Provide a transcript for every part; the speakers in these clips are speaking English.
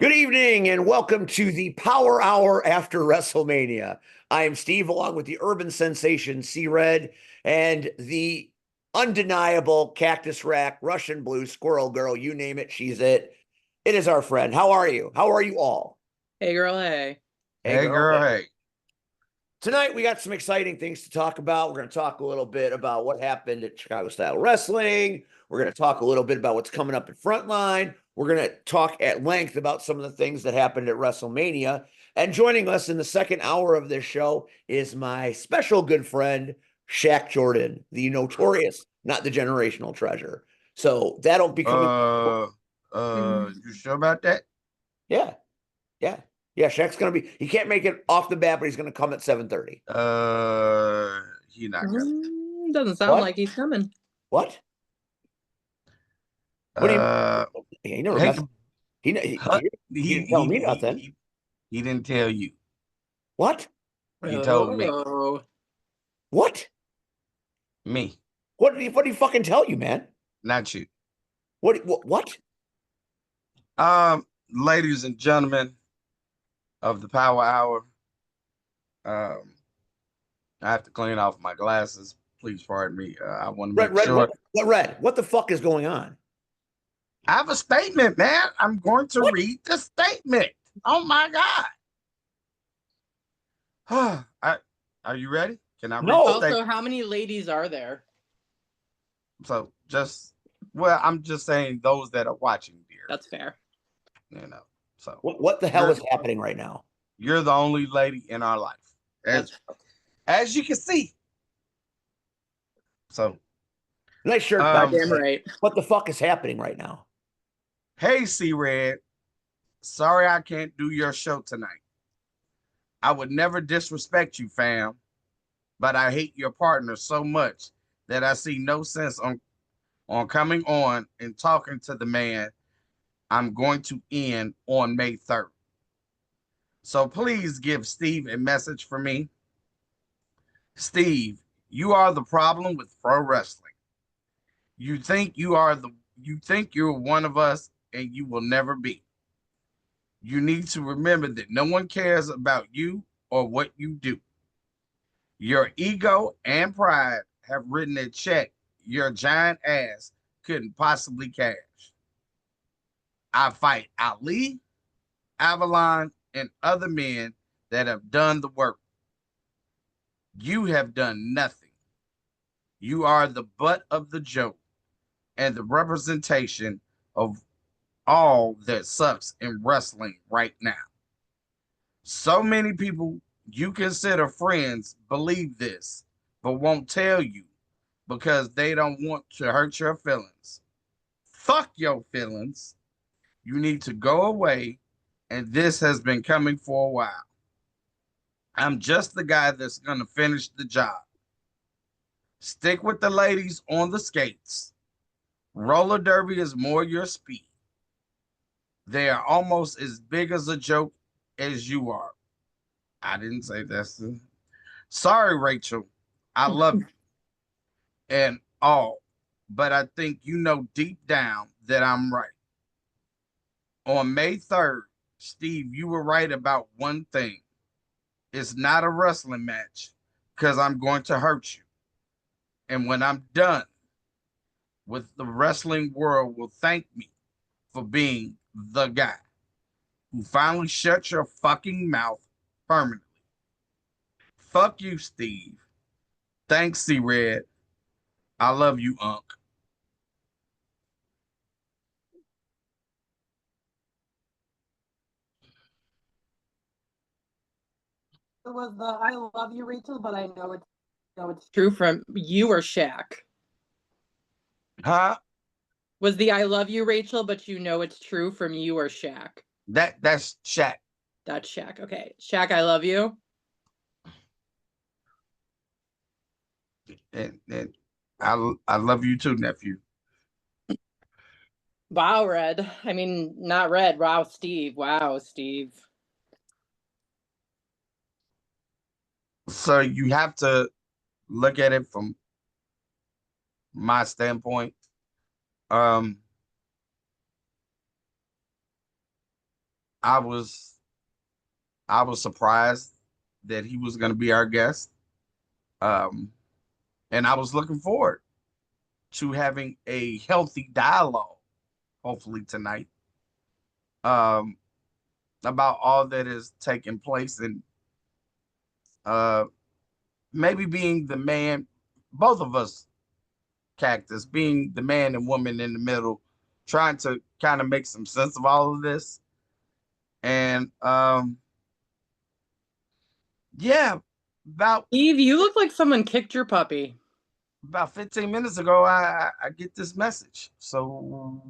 Good evening and welcome to the Power Hour after WrestleMania. I am Steve, along with the urban sensation C-Red and the undeniable Cactus Rack, Russian Blue, Squirrel Girl, you name it, she's it. It is our friend. How are you? How are you all? Hey girl, hey. Hey, Hey girl. girl, hey. Tonight we got some exciting things to talk about. We're going to talk a little bit about what happened at Chicago Style Wrestling. We're going to talk a little bit about what's coming up at Frontline. We're going to talk at length about some of the things that happened at WrestleMania. And joining us in the second hour of this show is my special good friend, Shaq Jordan, the notorious, not the generational treasure. So that'll be coming. You sure about that? Yeah, yeah. Yeah, Shaq's going to be, he can't make it off the bat, but he's going to come at 7:30. He not coming. Doesn't sound What? like he's coming. What? What do you Uh, He never hey, messed. huh, He he didn't tell he me he nothing. he didn't tell you. What? He told me. Oh, What? Me, What did he fucking tell you, man? not you. What? Ladies and gentlemen of the Power Hour, um, I have to clean off my glasses. Please pardon me. I want to Red, make red, sure. what the fuck is going on? I have a statement, man. I'm going to What? read the statement. Oh my God. Are you ready? Can I read the No. statement? also, how many ladies are there? So well, I'm just saying those that are watching, dear. That's fair. You know, so What the hell you're is happening right now? you're the only lady in our life, That's as you can see. So, Nice shirt, by the um, goddamn way. right. What the fuck is happening right now? hey, C-Red, sorry I can't do your show tonight. I would never disrespect you, fam, but I hate your partner so much that I see no sense on coming on and talking to the man I'm going to end on May 3rd. So please give Steve a message for me. Steve, you are the problem with pro wrestling. You think you're one of us and you will never be. You need to remember that no one cares about you or what you do. Your ego and pride have written a check your giant ass couldn't possibly cash. I fight Ali, Avalon, and other men that have done the work. You have done nothing. You are the butt of the joke and the representation of all that sucks in wrestling right now. So many people you consider friends believe this, but won't tell you because they don't want to hurt your feelings. Fuck your feelings. You need to go away, and this has been coming for a while. I'm just the guy that's going to finish the job. Stick with the ladies on the skates. Roller derby is more your speed. They are almost as big as a joke as you are. I didn't say this. Sorry, Rachel. I love you and all, but I think you know deep down that I'm right. On May 3rd, Steve, you were right about one thing. It's not a wrestling match because I'm going to hurt you. And when I'm done with the wrestling world will thank me for being the guy who finally shut your fucking mouth permanently. Fuck you, Steve. Thanks, C-Red. I love you, Unc. It was the I love you, Rachel, but I know it's true from you or Shaq. Huh? Was the I love you, Rachel, but you know it's true from you or Shaq? That's Shaq. That's Shaq. Okay. Shaq, I love you. And I love you too, nephew. Wow, Red. I mean, not Red. Wow, Steve. Wow, Steve. So you have to look at it from my standpoint. Um, I was surprised that he was going to be our guest. Um, and I was looking forward to having a healthy dialogue, hopefully tonight, um, about all that is taking place and uh, maybe being the man, both of us, Cactus, being the man and woman in the middle, trying to kind of make some sense of all of this. And yeah, about Eve, you look like someone kicked your puppy. 15 minutes ago, I get this message. So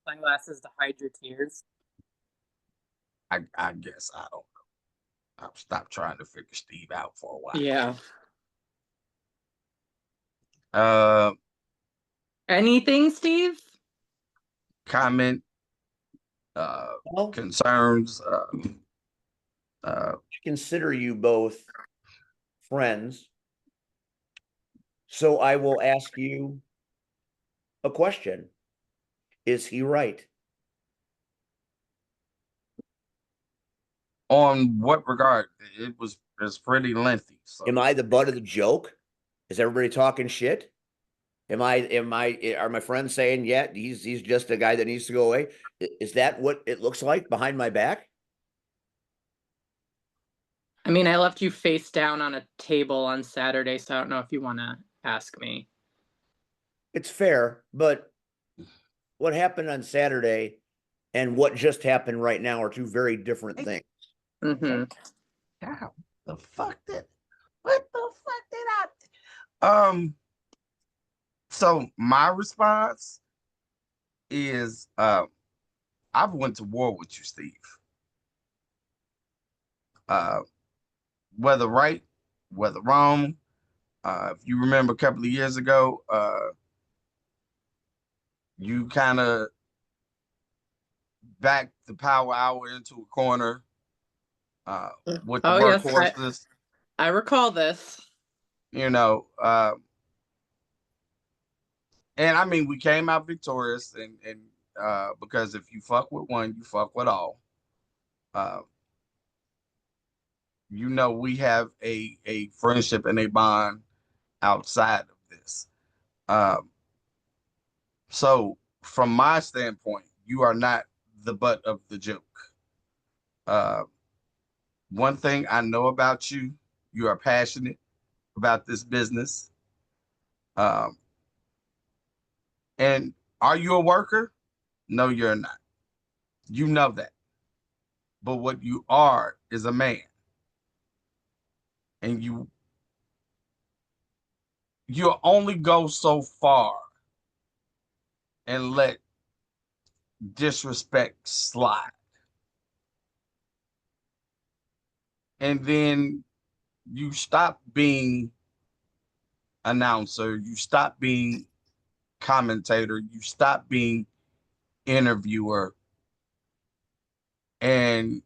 Sunglasses to hide your tears. I guess I don't know. I've stopped trying to figure Steve out for a while. Yeah. Uh, Anything, Steve? comment, Well, concerns. I consider you both friends. So I will ask you a question. Is he right? On what regard? It's pretty lengthy. So Am I the butt of the joke? Is everybody talking shit? Are my friends saying, yeah, he's just a guy that needs to go away? Is that what it looks like behind my back? I mean, I left you face down on a table on Saturday, so I don't know if you want to ask me. It's fair, but what happened on Saturday and what just happened right now are two very different things. Mm-hmm. God, what the fuck did I? So my response is, I've went to war with you, Steve. Uh, whether right, whether wrong. If you remember a couple of years ago, you kind of backed the Power Hour into a corner uh, with the Oh, yes, workhorses. I recall this. You know, and I mean, we came out victorious, and because if you fuck with one, you fuck with all. Uh, you know, we have a friendship and a bond outside of this. Um, so from my standpoint, you are not the butt of the joke. Uh, one thing I know about you, you are passionate about this business. Um, and are you a worker? No, you're not. You know that. But what you are is a man. And you'll only go so far and let disrespect slide. And then you stop being announcer, you stop being commentator, you stop being interviewer, and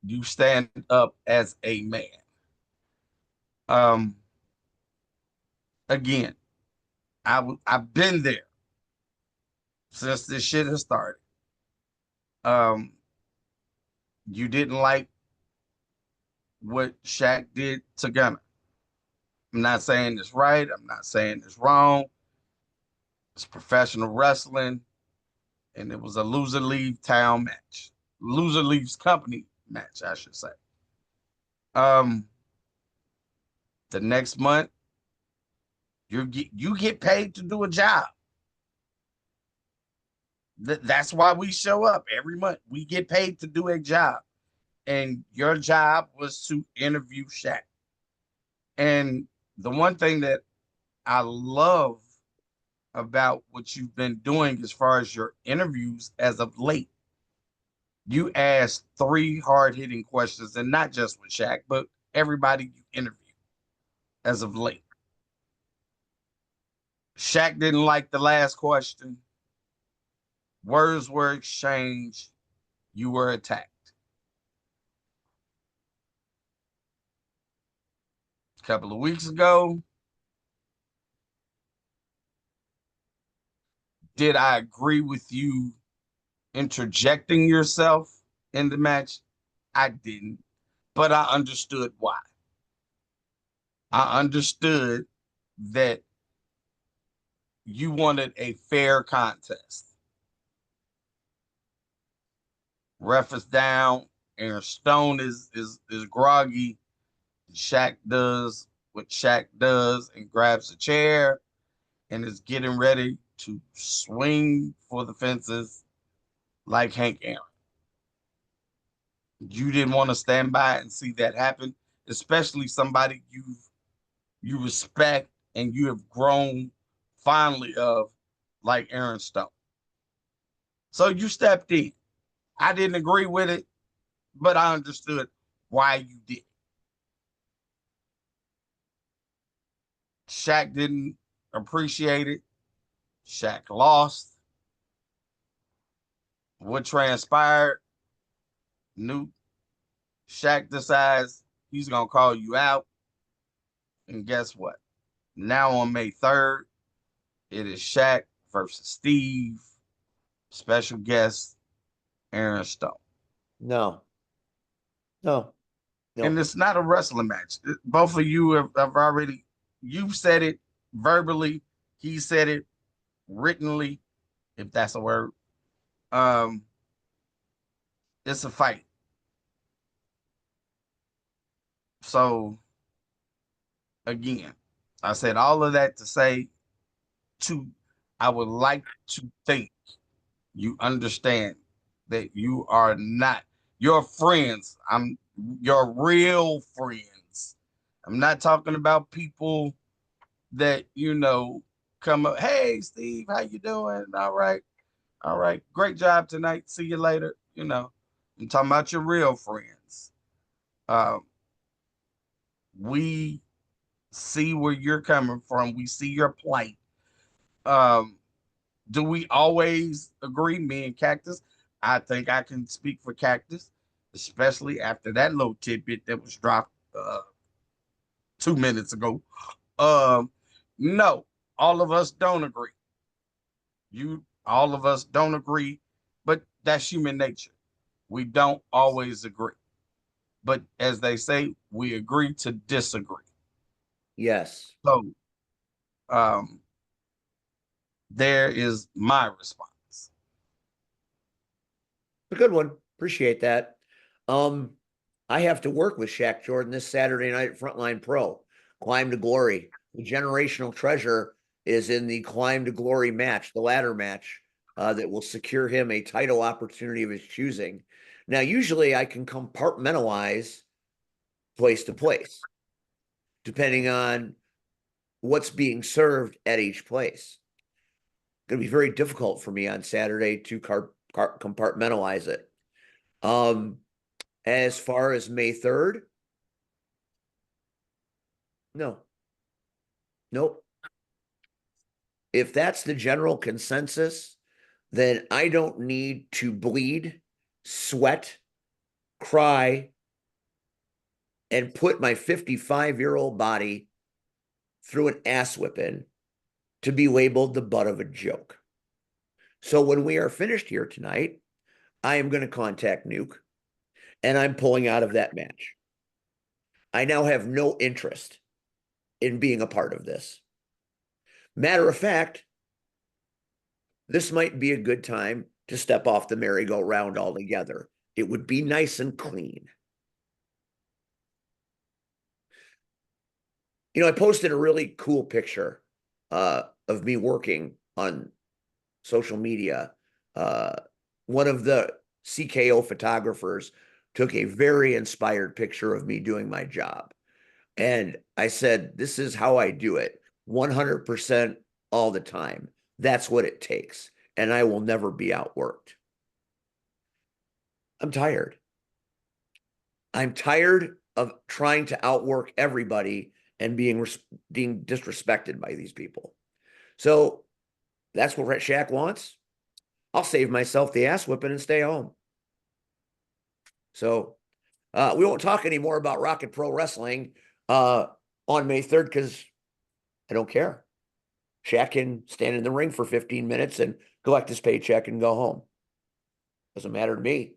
you stand up as a man. Um, again, I've been there since this shit has started. Um, you didn't like what Shaq did to Gunner. I'm not saying it's right. I'm not saying it's wrong. It's professional wrestling, and it was a loser leave town match, loser leaves company match, I should say. Um, the next month, you get paid to do a job. That's why we show up every month. We get paid to do a job, and your job was to interview Shaq. And the one thing that I love about what you've been doing as far as your interviews as of late, you asked three hard hitting questions, and not just with Shaq, but everybody you interview as of late. Shaq didn't like the last question. Words were exchanged. You were attacked. couple of weeks ago, did I agree with you interjecting yourself in the match? I didn't, but I understood why. I understood that you wanted a fair contest. Ref is down. Aaron Stone is groggy. Shaq does what Shaq does and grabs a chair and is getting ready to swing for the fences like Hank Aaron. You didn't want to stand by and see that happen, especially somebody you respect and you have grown fondly of, like Aaron Stone. So you stepped in. I didn't agree with it, but I understood why you did. Shaq didn't appreciate it. Shaq lost. What transpired? New Shaq decides he's gonna call you out. And guess what? Now on May 3rd, it is Shaq versus Steve. Special guest Aaron Stone. No. No. And No. it's not a wrestling match. Both of you have already, you've said it verbally, he said it writtenly, if that's a word. Um, it's a fight. So again, I said all of that to say to I would like to think you understand that you are not your friends. I'm your real friends. I'm not talking about people that come up. Hey, Steve, how you doing? All right. Great job tonight. See you later. I'm talking about your real friends. Um, we see where you're coming from. We see your plight. Um, do we always agree? Me and Cactus, I think I can speak for Cactus, especially after that little tidbit that was dropped 2 minutes ago. No, all of us don't agree. All of us don't agree, but that's human nature. We don't always agree. But as they say, we agree to disagree. Yes. So um, there is my response. A good one. Appreciate that. Um, I have to work with Shaq Jordan this Saturday night at Frontline Pro. Climb to Glory. The generational treasure is in the Climb to Glory match, the ladder match, that will secure him a title opportunity of his choosing. Now, usually I can compartmentalize place to place, depending on what's being served at each place. Going to be very difficult for me on Saturday to compartmentalize it. As far as May 3rd, no. Nope. If that's the general consensus, then I don't need to bleed, sweat, cry, and put my 55-year-old body through an ass whipping to be labeled the butt of a joke. So when we are finished here tonight, I am going to contact Nuke and I'm pulling out of that match. I now have no interest in being a part of this. Matter of fact, this might be a good time to step off the merry-go-round altogether. It would be nice and clean. I posted a really cool picture of me working on social media. One of the CKO photographers took a very inspired picture of me doing my job. And I said, this is how I do it 100% all the time. That's what it takes. And I will never be outworked. I'm tired. I'm tired of trying to outwork everybody and being disrespected by these people. So that's what Shaq wants. I'll save myself the ass whipping and stay home. So we won't talk anymore about Rocket Pro Wrestling. on May 3rd because I don't care. Shaq can stand in the ring for 15 minutes and collect his paycheck and go home. Doesn't matter to me.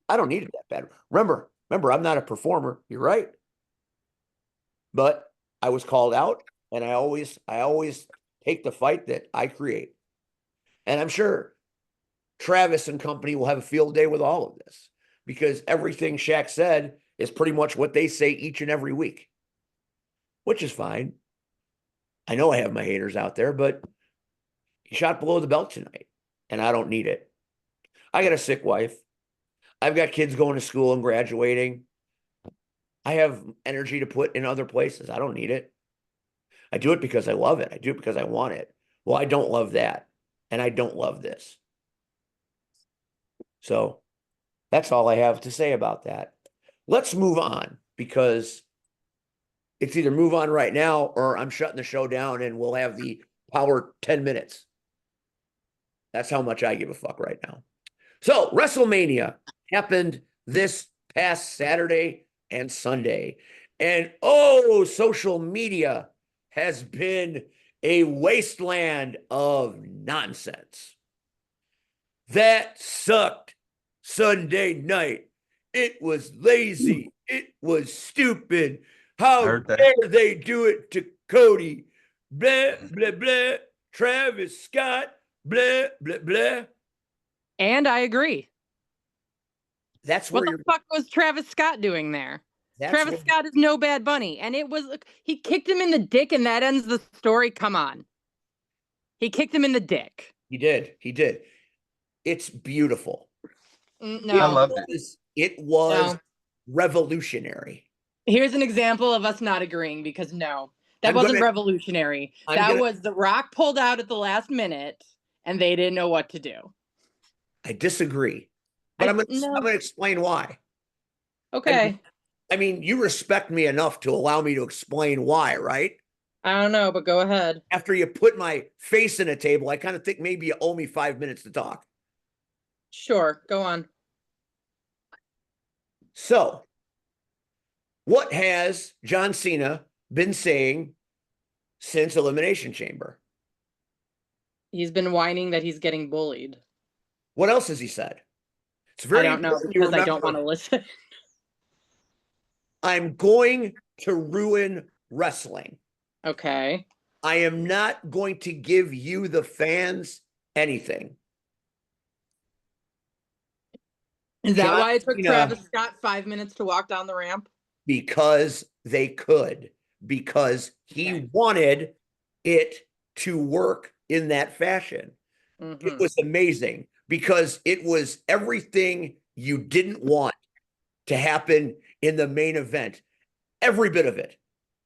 I don't need it that bad. Remember, I'm not a performer. You're right. But I was called out, and I always take the fight that I create. And I'm sure Travis and company will have a field day with all of this because everything Shaq said is pretty much what they say each and every week, which is fine. I know I have my haters out there, but he shot below the belt tonight, and I don't need it. I got a sick wife. I've got kids going to school and graduating. I have energy to put in other places. I don't need it. I do it because I love it. I do it because I want it. Well, I don't love that. And I don't love this. So that's all I have to say about that. Let's move on because it's either move on right now or I'm shutting the show down and we'll have the power 10 minutes. That's how much I give a fuck right now. So Wrestlemania happened this past Saturday and Sunday. And oh, social media has been a wasteland of nonsense. That sucked Sunday night. It was lazy. It was stupid. How dare they do it to Cody? Blah, blah, blah. Travis Scott, blah, blah, blah. And I agree. That's what where the fuck was Travis Scott doing there? Travis where, Scott is no Bad Bunny. And it was, he kicked him in the dick and that ends the story. Come on. He kicked him in the dick. He did. He did. It's beautiful. No. I love it. It was revolutionary. Here's an example of us not agreeing because no, that wasn't revolutionary. That was The Rock pulled out at the last minute and they didn't know what to do. I disagree. But I'm going to explain why. Okay. I mean, you respect me enough to allow me to explain why, right? I don't know, but go ahead. After you put my face in a table, I kind of think maybe you owe me 5 minutes to talk. Sure, go on. So, what has John Cena been saying since Elimination Chamber? He's been whining that he's getting bullied. What else has he said? It's very I don't know because I don't want to listen. I'm going to ruin wrestling. Okay. I am not going to give you, the fans, anything. Is that why it took Travis Scott 5 minutes to walk down the ramp? Because they could. Because he wanted it to work in that fashion. Mm-hmm. It was amazing because it was everything you didn't want to happen in the main event. Every bit of it.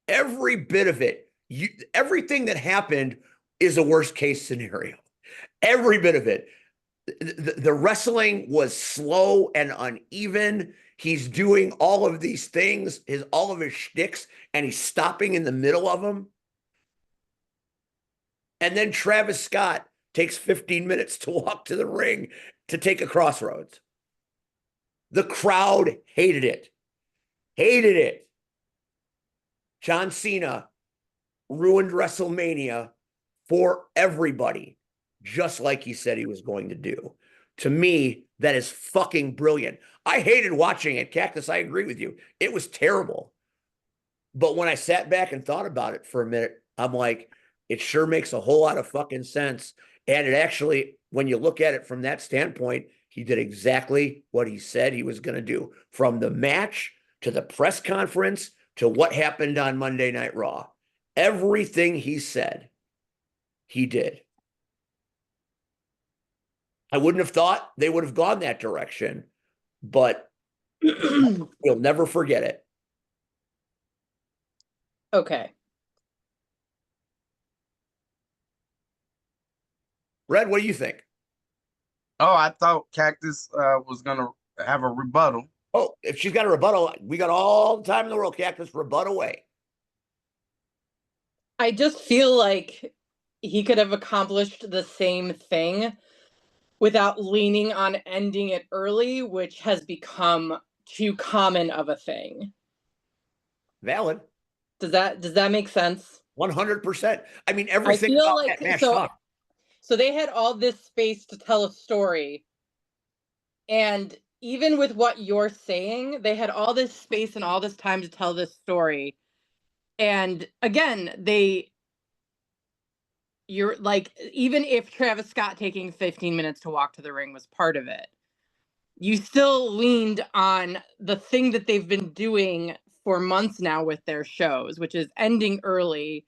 Every bit of it. Everything that happened is a worst case scenario. Every bit of it. The wrestling was slow and uneven. He's doing all of these things, all of his shticks, and he's stopping in the middle of them. And then Travis Scott takes 15 minutes to walk to the ring to take a crossroads. The crowd hated it. Hated it. John Cena ruined WrestleMania for everybody, just like he said he was going to do. To me, that is fucking brilliant. I hated watching it, Cactus. I agree with you. It was terrible. But when I sat back and thought about it for a minute, I'm like, it sure makes a whole lot of fucking sense. And it actually, when you look at it from that standpoint, he did exactly what he said he was going to do. From the match to the press conference to what happened on Monday Night Raw. Everything he said, he did. I wouldn't have thought they would have gone that direction, but we'll never forget it. Okay. Red, what do you think? Oh, I thought Cactus was going to have a rebuttal. Oh, if she's got a rebuttal, we got all the time in the world, Cactus. Rebut away. I just feel like he could have accomplished the same thing without leaning on ending it early, which has become too common of a thing. Valid. Does that make sense? 100%. I mean, everything about that match sucked. So they had all this space to tell a story. And even with what you're saying, they had all this space and all this time to tell this story. And again, you're like, even if Travis Scott taking 15 minutes to walk to the ring was part of it, you still leaned on the thing that they've been doing for months now with their shows, which is ending early,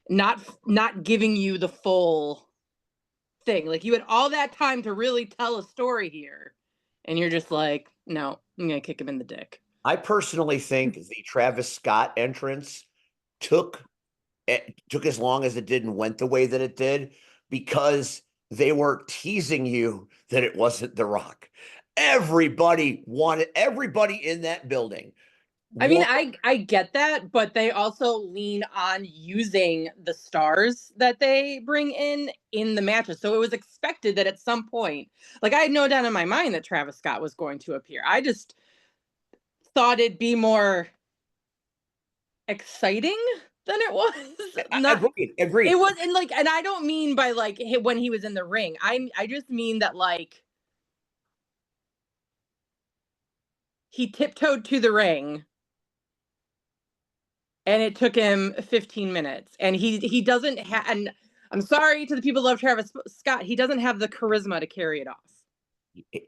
not giving you the full thing. Like, you had all that time to really tell a story here, and you're just like, no, I'm gonna kick him in the dick. I personally think the Travis Scott entrance took as long as it did and went the way that it did because they were teasing you that it wasn't The Rock. Everybody in that building. I mean, I get that, but they also lean on using the stars that they bring in the matches. So it was expected that at some point, like, I had no doubt in my mind that Travis Scott was going to appear. I just thought it'd be more exciting than it was. Agreed. It was, and I don't mean by like when he was in the ring. I just mean that, like, he tiptoed to the ring and it took him 15 minutes, and he doesn't have, and I'm sorry to the people who love Travis Scott, he doesn't have the charisma to carry it off.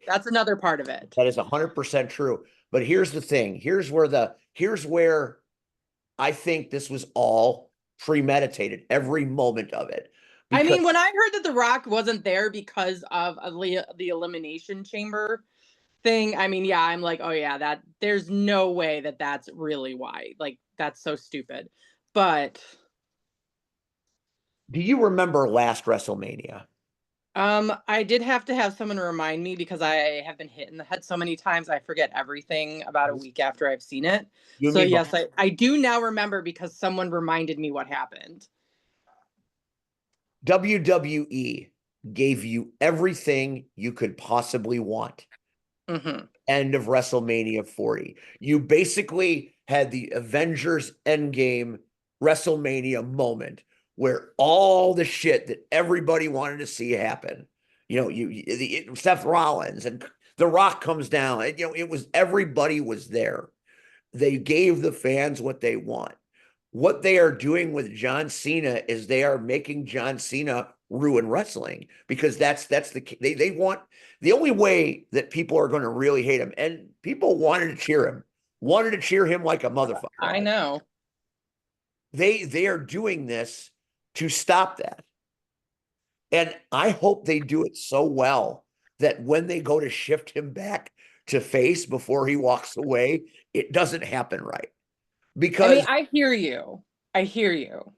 That's another part of it. That is 100% true. But here's the thing. Here's where I think this was all premeditated, every moment of it. I mean, when I heard that The Rock wasn't there because of the Elimination Chamber thing, I mean, yeah, I'm like, oh yeah, that there's no way that that's really why. Like, that's so stupid. But do you remember last WrestleMania? I did have to have someone remind me because I have been hit in the head so many times I forget everything about a week after I've seen it. So yes, I do now remember because someone reminded me what happened. WWE gave you everything you could possibly want. Mm-hmm. End of WrestleMania 40. You basically had the Avengers Endgame WrestleMania moment where all the shit that everybody wanted to see happen, Seth Rollins and The Rock comes down, and, it was, everybody was there. They gave the fans what they want. What they are doing with John Cena is they are making John Cena ruin wrestling, because they want, the only way that people are going to really hate him, and people wanted to cheer him like a motherfucker. I know. They are doing this to stop that. And I hope they do it so well that when they go to shift him back to face before he walks away, it doesn't happen right. Because I mean, I hear you.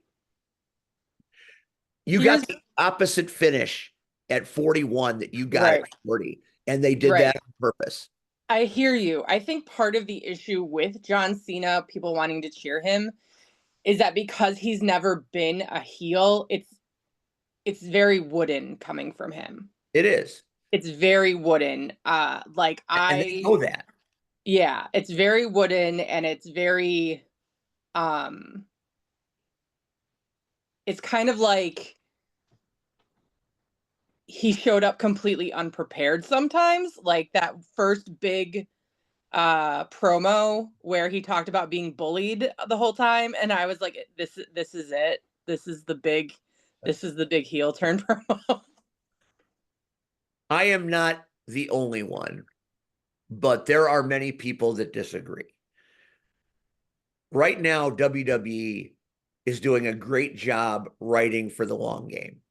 You got the opposite finish at 41 that you got at 40, and they did that on purpose. I hear you. I think part of the issue with John Cena, people wanting to cheer him, is that because he's never been a heel, it's very wooden coming from him. It is. It's very wooden. And they know that. Yeah, it's very wooden, and it's very it's kind of like he showed up completely unprepared sometimes, like that first big promo where he talked about being bullied the whole time, and I was like, this is it. This is the big heel turn promo. I am not the only one, but there are many people that disagree. Right now, WWE is doing a great job writing for the long game.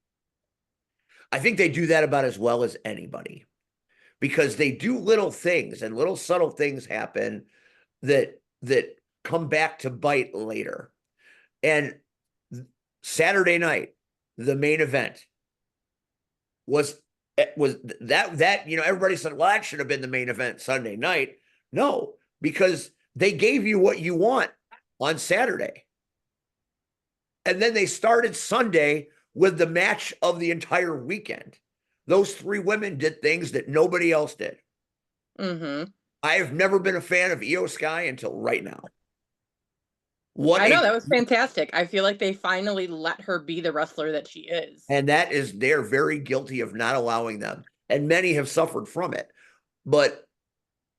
I think they do that about as well as anybody, because they do little things, and little subtle things happen that come back to bite later. And Saturday night, the main event was that everybody said, well, that should have been the main event Sunday night. No, because they gave you what you want on Saturday. And then they started Sunday with the match of the entire weekend. Those three women did things that nobody else did. Mm-hmm. I have never been a fan of Io Sky until right now. I know, that was fantastic. I feel like they finally let her be the wrestler that she is. And that is, they're very guilty of not allowing them. And many have suffered from it. But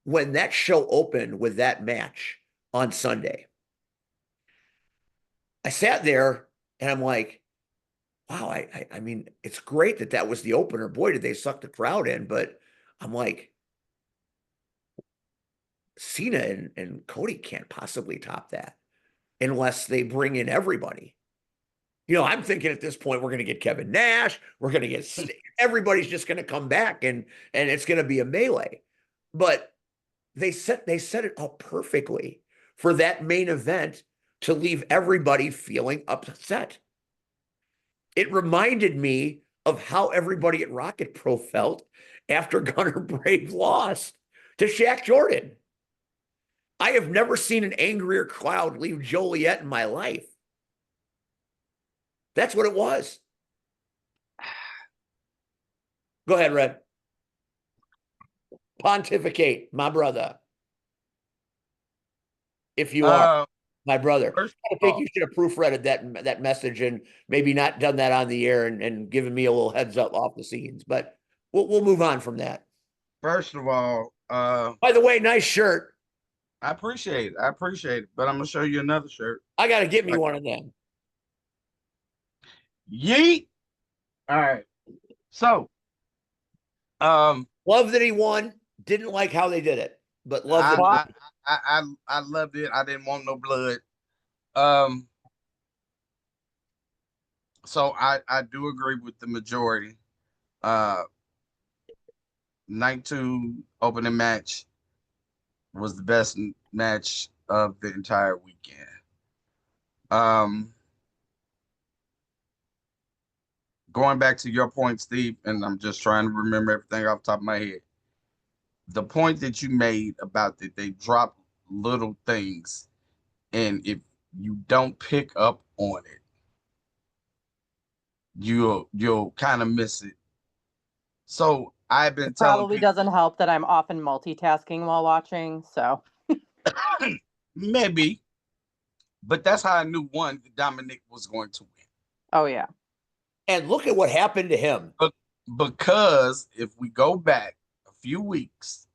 when that show opened with that match on Sunday, I sat there and I'm like, wow, I mean, it's great that that was the opener. Boy, did they suck the crowd in. But I'm like, Cena and Cody can't possibly top that unless they bring in everybody. You know, I'm thinking at this point, we're going to get Kevin Nash. We're going to get everybody's just going to come back and it's going to be a melee. But they set it up perfectly for that main event to leave everybody feeling upset. It reminded me of how everybody at Rocket Pro felt after Gunnar Brave lost to Shaq Jordan. I have never seen an angrier crowd leave Joliet in my life. That's what it was. Go ahead, Red. Pontificate, my brother. If you are my brother. I think you should have proofreaded that message and maybe not done that on the air and given me a little heads up off the scenes. But we'll move on from that. First of all, by the way, nice shirt. I appreciate it. But I'm gonna show you another shirt. I gotta get me one of them. Yeet. All right. So love that he won. Didn't like how they did it, but love that I loved it. I didn't want no blood. So I do agree with the majority. Night 2 opening match was the best match of the entire weekend. Going back to your point, Steve, and I'm just trying to remember everything off the top of my head. The point that you made about that they drop little things, and if you don't pick up on it, you'll kind of miss it. So I've been telling probably people, doesn't help that I'm often multitasking while watching, so maybe, but that's how I knew Dominic was going to win. Oh yeah, and look at what happened to him. Because if we go back a few weeks,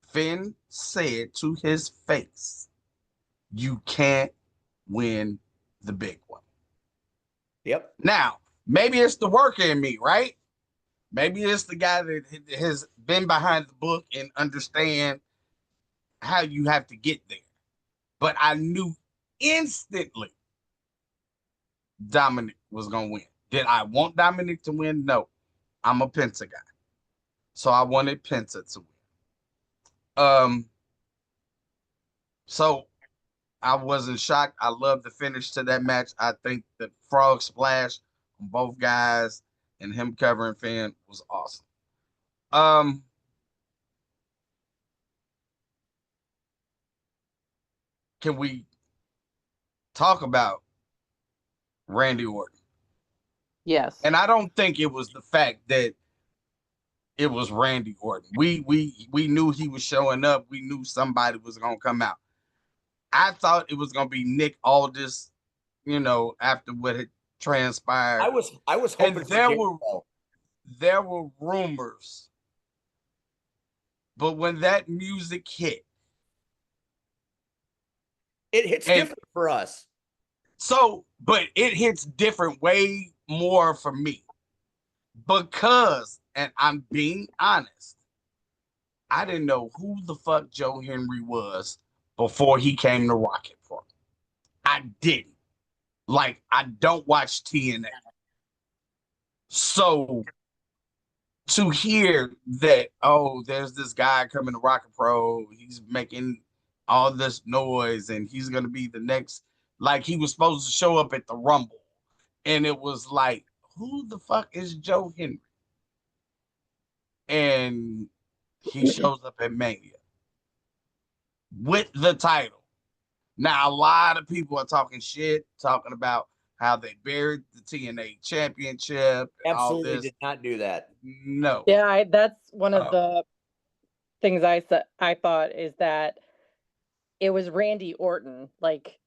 Finn said to his face, "You can't win the big one." Yep. Now, maybe it's the worker in me, right? Maybe it's the guy that has been behind the book and understand how you have to get there. But I knew instantly Dominic was going to win. Did I want Dominic to win? No. I'm a Penta guy. So I wanted Penta to win. So I wasn't shocked. I love the finish to that match. I think the frog splash on both guys and him covering Finn was awesome. Can we talk about Randy Orton? Yes. And I don't think it was the fact that it was Randy Orton. We knew he was showing up. We knew somebody was gonna come out. I thought it was gonna be Nick Aldis, after what had transpired. I was hoping there were rumors, but when that music hit, it hits different for us. So, but it hits different way more for me because, and I'm being honest, I didn't know who the fuck Joe Henry was before he came to Rocket Pro. I didn't. Like, I don't watch TNA. So to hear that, oh, there's this guy coming to Rocket Pro, he's making all this noise and he's going to be the next, like he was supposed to show up at the Rumble. And it was like, who the fuck is Joe Henry? And he shows up at Mania with the title. Now, a lot of people are talking shit, talking about how they buried the TNA championship. Absolutely did not do that. No. Yeah, that's one of the things I thought is that it was Randy Orton. Like,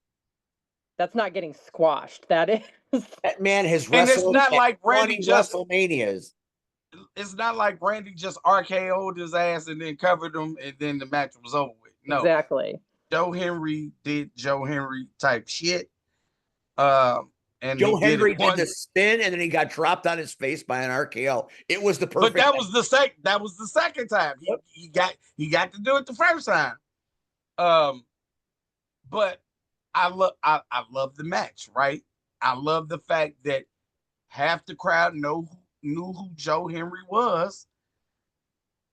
that's not getting squashed. That is. That man has And it's wrestled not at like Randy 20 just WrestleManias. it's not like Randy just RKO'd his ass and then covered him and then the match was over with. No. Exactly. Joe Henry did Joe Henry type shit. And Joe he did Henry it did the spin and then he got dropped on his face by an RKO. It was the perfect. But that was the second time. He got to do it the first time. But I love the match, right? I love the fact that half the crowd knew who Joe Henry was,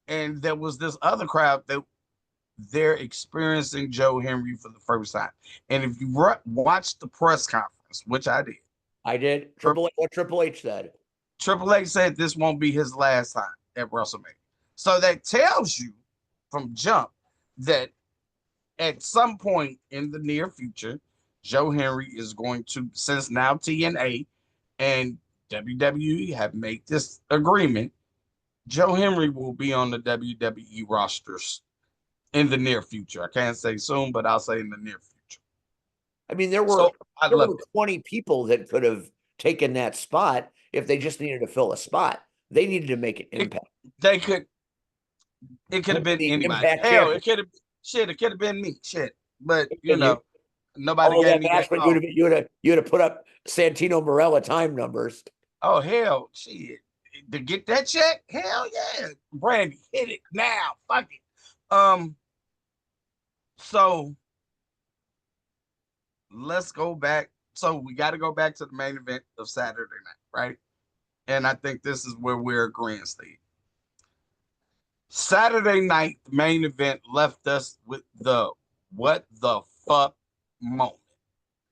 and there was this other crowd that they're experiencing Joe Henry for the first time. And if you watch the press conference, which I did, What Triple H said. Triple H said this won't be his last time at WrestleMania. So that tells you from jump that at some point in the near future, Joe Henry is going to, since now TNA and WWE have made this agreement, Joe Henry will be on the WWE rosters in the near future. I can't say soon, but I'll say in the near future. I mean, there were 20 people that could have taken that spot if they just needed to fill a spot. They needed to make an impact. It could have been anybody. Hell, it could have been me. Shit. But nobody gave me that call. You would have put up Santino Marella time numbers. Oh hell, shit. To get that check? Hell yeah. Brandy, hit it now. Fuck it. So let's go back. So we got to go back to the main event of Saturday night, right? And I think this is where we're agreeing, Steve. Saturday night, the main event left us with the what the fuck moment.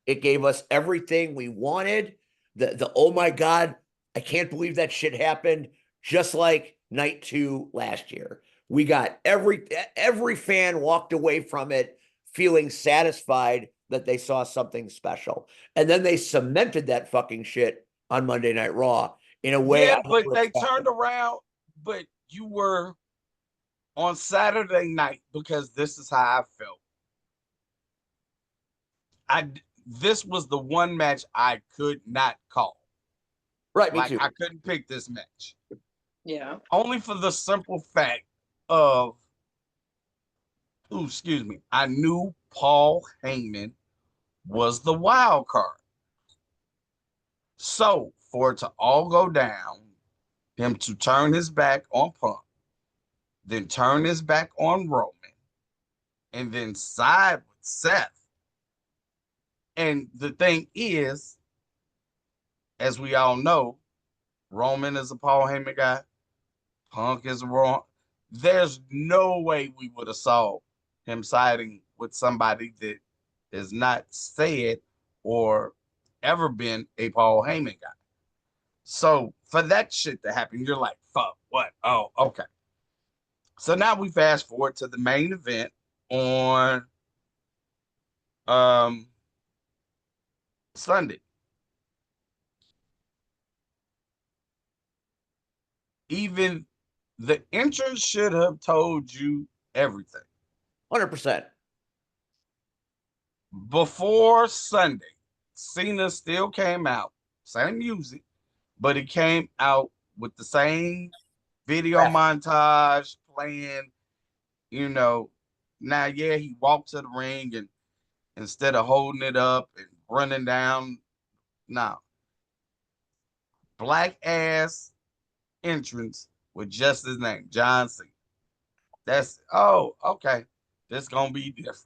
It gave us everything we wanted. The oh my God, I can't believe that shit happened. Just like night 2 last year. We got every fan walked away from it feeling satisfied that they saw something special. And then they cemented that fucking shit on Monday Night Raw in a way. Yeah, but they turned around, but you were on Saturday night, because this is how I felt. This was the one match I could not call. Right, me too. I couldn't pick this match. Yeah. Only for the simple fact of, I knew Paul Heyman was the wild card. So for it to all go down, him to turn his back on Punk, then turn his back on Roman, and then side with Seth. And the thing is, as we all know, Roman is a Paul Heyman guy. Punk is wrong. There's no way we would have saw him siding with somebody that has not said or ever been a Paul Heyman guy. So for that shit to happen, you're like, fuck, what? Oh, okay. So now we fast forward to the main event on Sunday. Even the entrance should have told you everything. 100%. Before Sunday, Cena still came out, same music, but it came out with the same video montage playing, Now, yeah, he walked to the ring and instead of holding it up and running down, now, black ass entrance with just his name, John Cena. Okay. This gonna be different.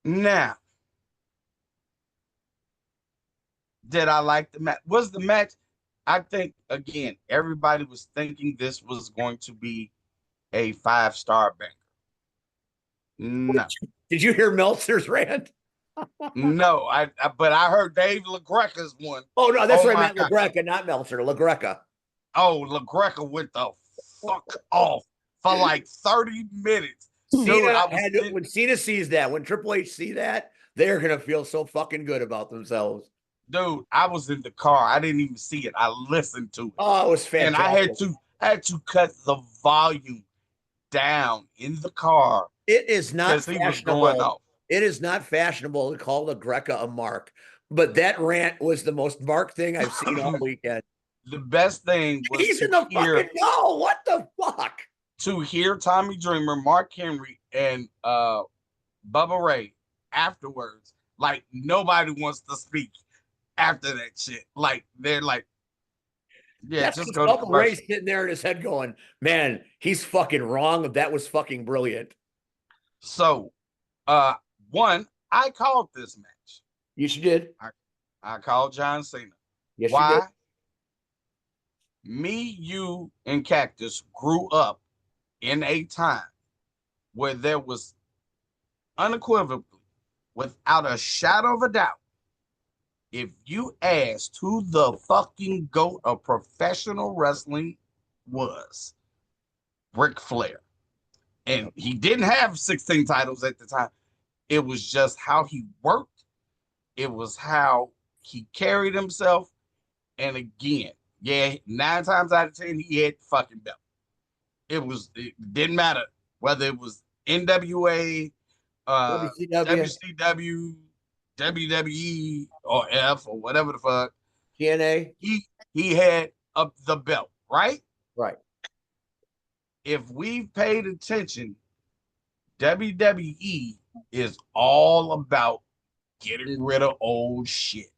Now, did I like the match? Was the match? I think, again, everybody was thinking this was going to be a 5-star banger. No. Did you hear Meltzer's rant? No, but I heard Dave LaGreca's one. Oh, no, that's right, Matt LaGreca, not Meltzer, LaGreca. Oh, LaGreca went the fuck off for like 30 minutes. When Cena sees that, when Triple H see that, they're going to feel so fucking good about themselves. Dude, I was in the car. I didn't even see it. I listened to it. Oh, it was fantastic. And had to cut the volume down in the car It is not because he was going fashionable. off. It is not fashionable to call the Greca a mark, but that rant was the most Mark thing I've seen all weekend. The best thing was He's in the fucking no. What the fuck? to hear Tommy Dreamer, Mark Henry, and Bubba Ray afterwards. Like nobody wants to speak after that shit. Like they're like, yeah, That's just because go to Bubba Ray's commercial. sitting there in his head going, man, he's fucking wrong. That was fucking brilliant. So, one, I called this match. Yes, you did. I called John Cena. Yes, you did. Why? Me, you, and Cactus grew up in a time where there was unequivocally, without a shadow of a doubt, if you asked who the fucking GOAT of professional wrestling was, Ric Flair. And he didn't have 16 titles at the time. It was just how he worked. It was how he carried himself. And again, yeah, 9 times out of 10, he had the fucking belt. It didn't matter whether it was NWA, WCW, WCW, WWE, or F, or whatever the fuck. TNA. He had up the belt, right? Right. If we've paid attention, WWE is all about getting rid of old shit,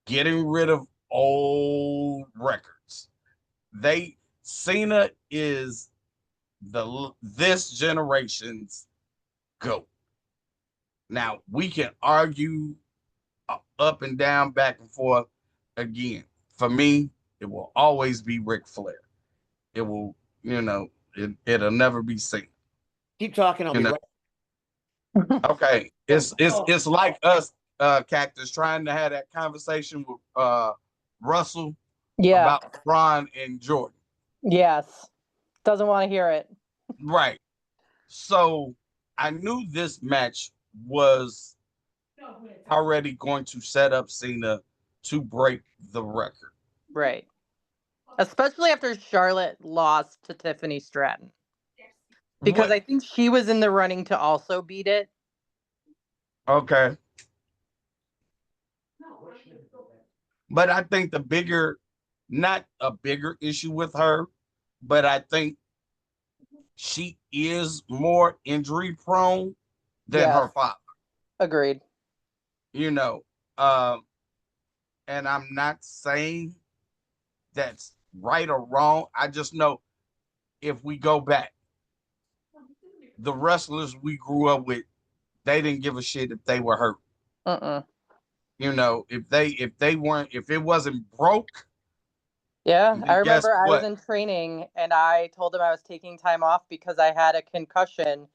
getting rid of old records. Cena is this generation's GOAT. Now we can argue up and down, back and forth. Again, for me, it will always be Ric Flair. It will, it'll never be Cena. Keep talking. I'll be right. Okay, it's like us, Cactus, trying to have that conversation with Russell about LeBron and Jordan. Yes. Doesn't want to hear it. Right. So I knew this match was already going to set up Cena to break the record. Right. Especially after Charlotte lost to Tiffany Stratton. Because I think she was in the running to also beat it. Okay. But I think not a bigger issue with her, but I think she is more injury prone than her father. Agreed. And I'm not saying that's right or wrong. I just know if we go back, the wrestlers we grew up with, they didn't give a shit if they were hurt. If it wasn't broke. Yeah, I remember I was in training and I told him I was taking time off because I had a concussion.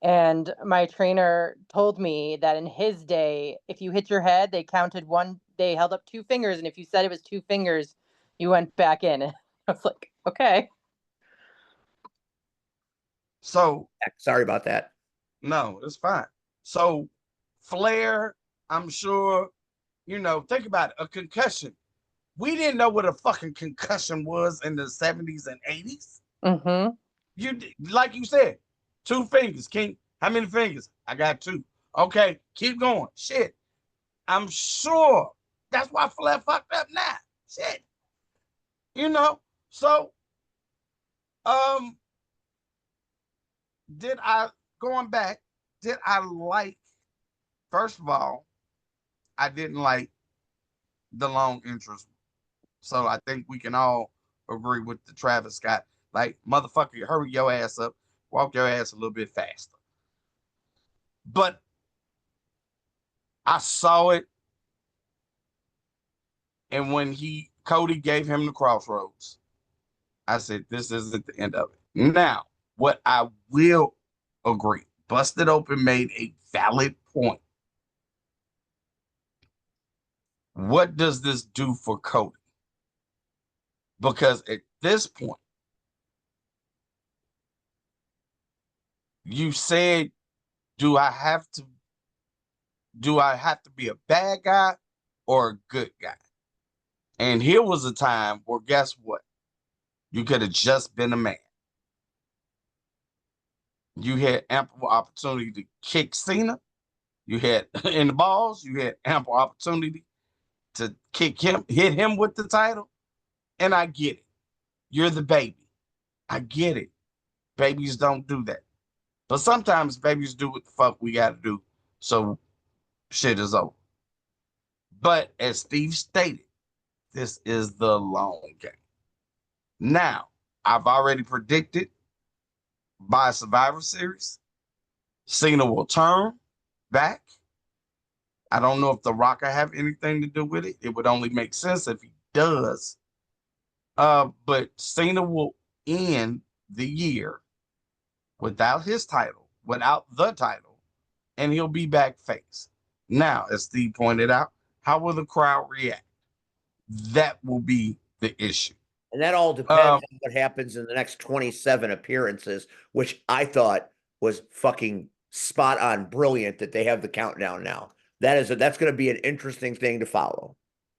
And my trainer told me that in his day, if you hit your head, they counted one, they held up 2 fingers. And if you said it was 2 fingers, you went back in. I was like, okay. So sorry about that. No, it's fine. So Flair, I'm sure, think about it, a concussion. We didn't know what a fucking concussion was in the 70s and 80s. Like you said, 2 fingers. How many fingers? I got 2. Okay, keep going. Shit. I'm sure that's why Flair fucked up now. Shit. So going back, did I like, first of all, I didn't like the long intros. So I think we can all agree with the Travis Scott. Like, motherfucker, hurry your ass up, walk your ass a little bit faster. But I saw it. And when Cody gave him the crossroads, I said, this isn't the end of it. Now, what I will agree, Busted Open made a valid point. What does this do for Cody? Because at this point, you said, do I have to be a bad guy or a good guy? And here was a time where, guess what? You could have just been a man. You had ample opportunity to kick Cena. You had in the balls. You had ample opportunity to kick him, hit him with the title. And I get it. You're the baby. I get it. Babies don't do that. But sometimes babies do what the fuck we got to do. So shit is over. But as Steve stated, this is the long game. Now, I've already predicted by Survivor Series, Cena will turn back. I don't know if The Rock will have anything to do with it. It would only make sense if he does. But Cena will end the year without his title, without the title, and he'll be back face. Now, as Steve pointed out, how will the crowd react? That will be the issue. And that all depends on what happens in the next 27 appearances, which I thought was fucking spot on brilliant that they have the countdown now. That's going to be an interesting thing to follow.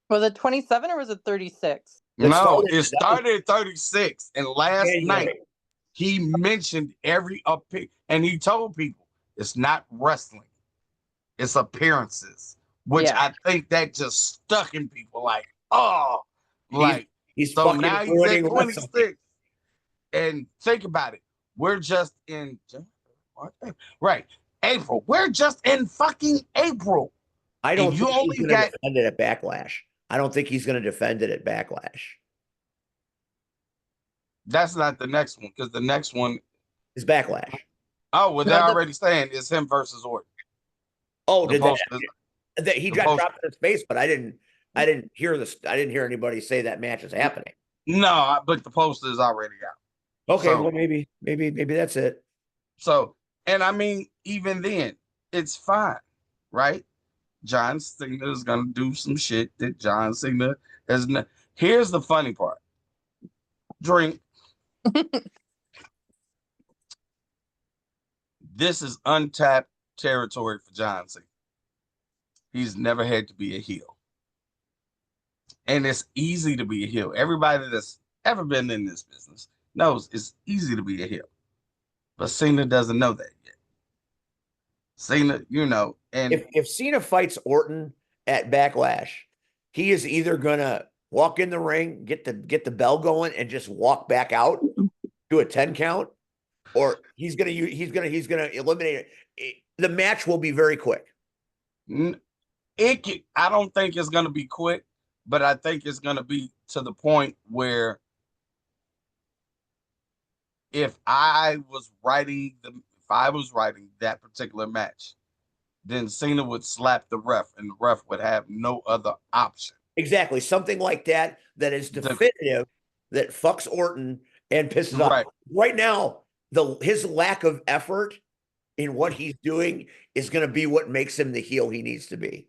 Was it 27 or was it 36? No, it started at 36. And last night, he mentioned every pick, and he told people it's not wrestling, it's appearances, which I think that just stuck in people like, oh, like, he's so fucking now he's at 26. And think about it. We're just in, right, April. We're just in fucking April. I don't think he's going to defend it at Backlash. I don't think he's going to defend it at Backlash. That's not the next one, because the next one is Backlash. Oh, well, they're already saying it's him versus Orton. Oh, did that? He got dropped in his face, but I didn't hear this. I didn't hear anybody say that match is happening. No, but the poster is already out. Okay, so, well, maybe that's it. So, and I mean, even then, it's fine, right? John Cena is gonna do some shit that John Cena has not. Here's the funny part. Drink. This is untapped territory for John Cena. He's never had to be a heel. And it's easy to be a heel. Everybody that's ever been in this business knows it's easy to be a heel. But Cena doesn't know that yet. Cena, and if Cena fights Orton at Backlash, he is either gonna walk in the ring, get the bell going, and just walk back out, do a 10 count, or he's gonna eliminate it. The match will be very quick. I don't think it's gonna be quick, but I think it's gonna be to the point where if I was writing that particular match, then Cena would slap the ref, and the ref would have no other option. Exactly, something like that is definitive, that fucks Orton and pisses off. Right now, his lack of effort in what he's doing is going to be what makes him the heel he needs to be.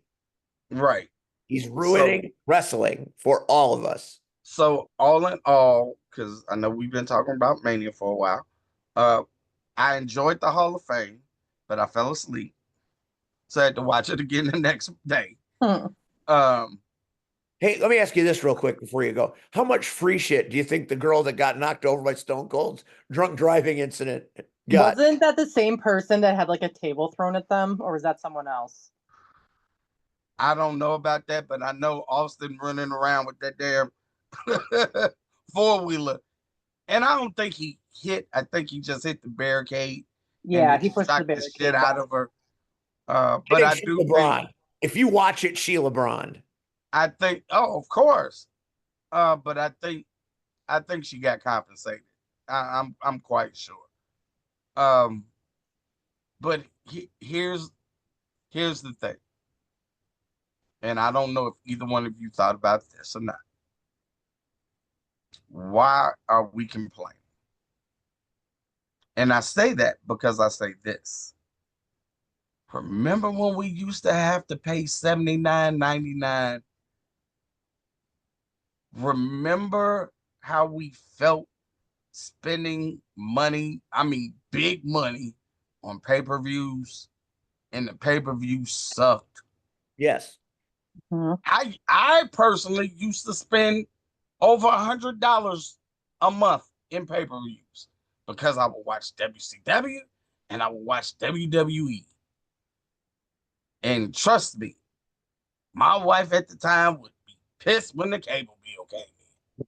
Right. He's ruining wrestling for all of us. So all in all, because I know we've been talking about Mania for a while, I enjoyed the Hall of Fame, but I fell asleep. So I had to watch it again the next day. Hey, let me ask you this real quick before you go. How much free shit do you think the girl that got knocked over by Stone Cold's drunk driving incident got? Wasn't that the same person that had like a table thrown at them, or was that someone else? I don't know about that, but I know Austin running around with that damn four-wheeler. And I don't think he hit. I think he just hit the barricade. Yeah, he pushed the barricade. Shit out of her. But I do think, if you watch it, Sheila Braun. I think, of course. But I think she got compensated. I'm quite sure. But here's the thing. And I don't know if either one of you thought about this or not. Why are we complaining? And I say that because I say this. Remember when we used to have to pay $79.99? Remember how we felt spending money, I mean big money, on pay-per-views, and the pay-per-view sucked? Yes. I personally used to spend over $100 a month in pay-per-views because I would watch WCW and I would watch WWE. And trust me, my wife at the time would be pissed when the cable bill came in.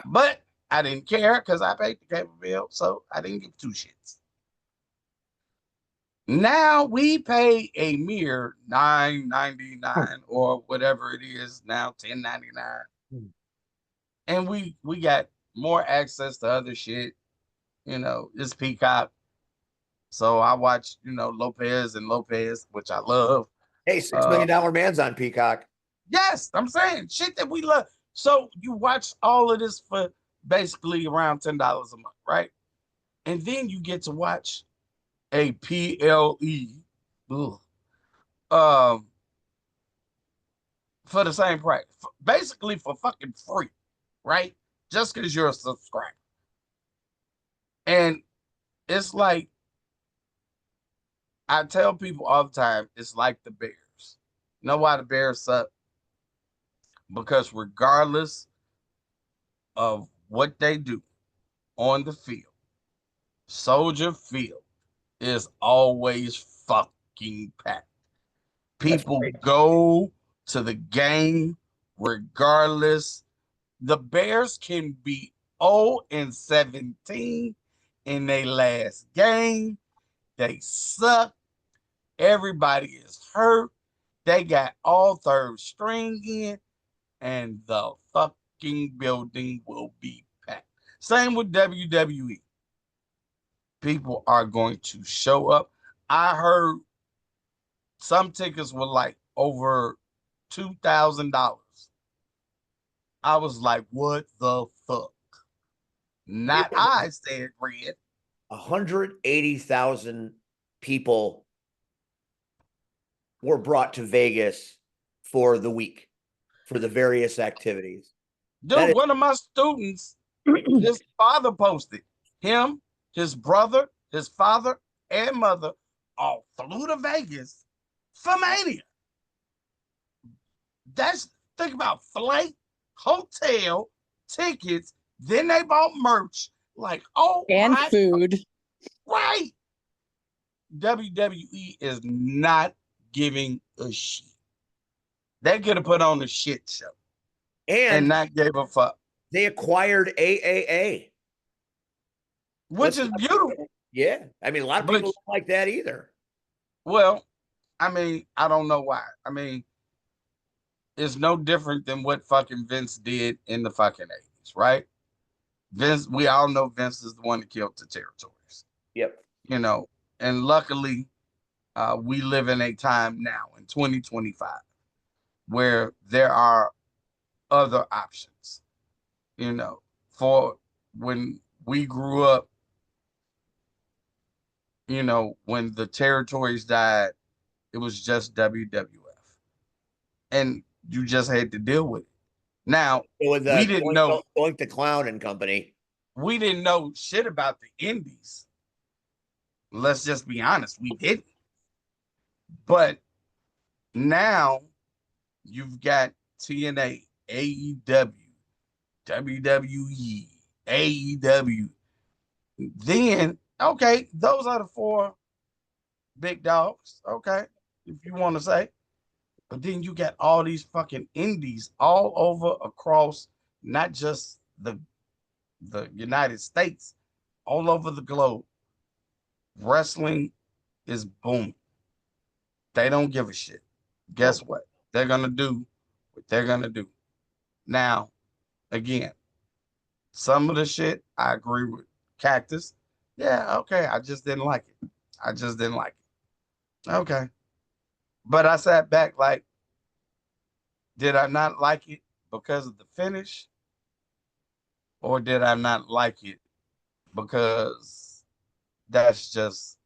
But I didn't care because I paid the cable bill, so I didn't give two shits. Now we pay a mere $9.99 or whatever it is now, $10.99. And we got more access to other shit. It's Peacock. So I watch, Lopez and Lopez, which I love. Hey, $6 million man's on Peacock. Yes, I'm saying shit that we love. So you watch all of this for basically around $10 a month, right? And then you get to watch a PLE for the same price, basically for fucking free, right? Just because you're a subscriber. And it's like, I tell people all the time, it's like the Bears. You know why the Bears suck? Because regardless of what they do on the field, Soldier Field is always fucking packed. People go to the game regardless. The Bears can be 0-17 in their last game. They suck. Everybody is hurt. They got all third string in, and the fucking building will be packed. Same with WWE. People are going to show up. I heard some tickets were like over $2,000. I was like, what the fuck? Not I, said Red. 180,000 people were brought to Vegas for the week, for the various activities. Dude, one of my students, his father posted him, his brother, his father, and mother all flew to Vegas for Mania. Think about flight, hotel, tickets, then they bought merch. Like, and food. Right. WWE is not giving a shit. They could have put on a shit show and not gave a fuck. They acquired AAA, which is beautiful. Yeah. I mean, a lot of people don't like that either. Well, I mean, I don't know why. I mean, it's no different than what fucking Vince did in the fucking 80s, right? Vince, we all know Vince is the one that killed the territories. Yep. And luckily, we live in a time now in 2025 where there are other options. For when we grew up, when the territories died, it was just WWF. And you just had to deal with it. Now, we didn't know Going to Clown and Company. We didn't know shit about the indies. Let's just be honest, we didn't. But now you've got TNA, AEW, WWE, AEW. Then, okay, those are the four big dogs, okay, if you want to say. But then you got all these fucking indies all over across not just the United States, all over the globe. Wrestling is booming. They don't give a shit. Guess what? They're going to do what they're going to do. Now, again, some of the shit I agree with. Cactus, yeah, okay, I just didn't like it. Okay. But I sat back like, did I not like it because of the finish? Or did I not like it because that's just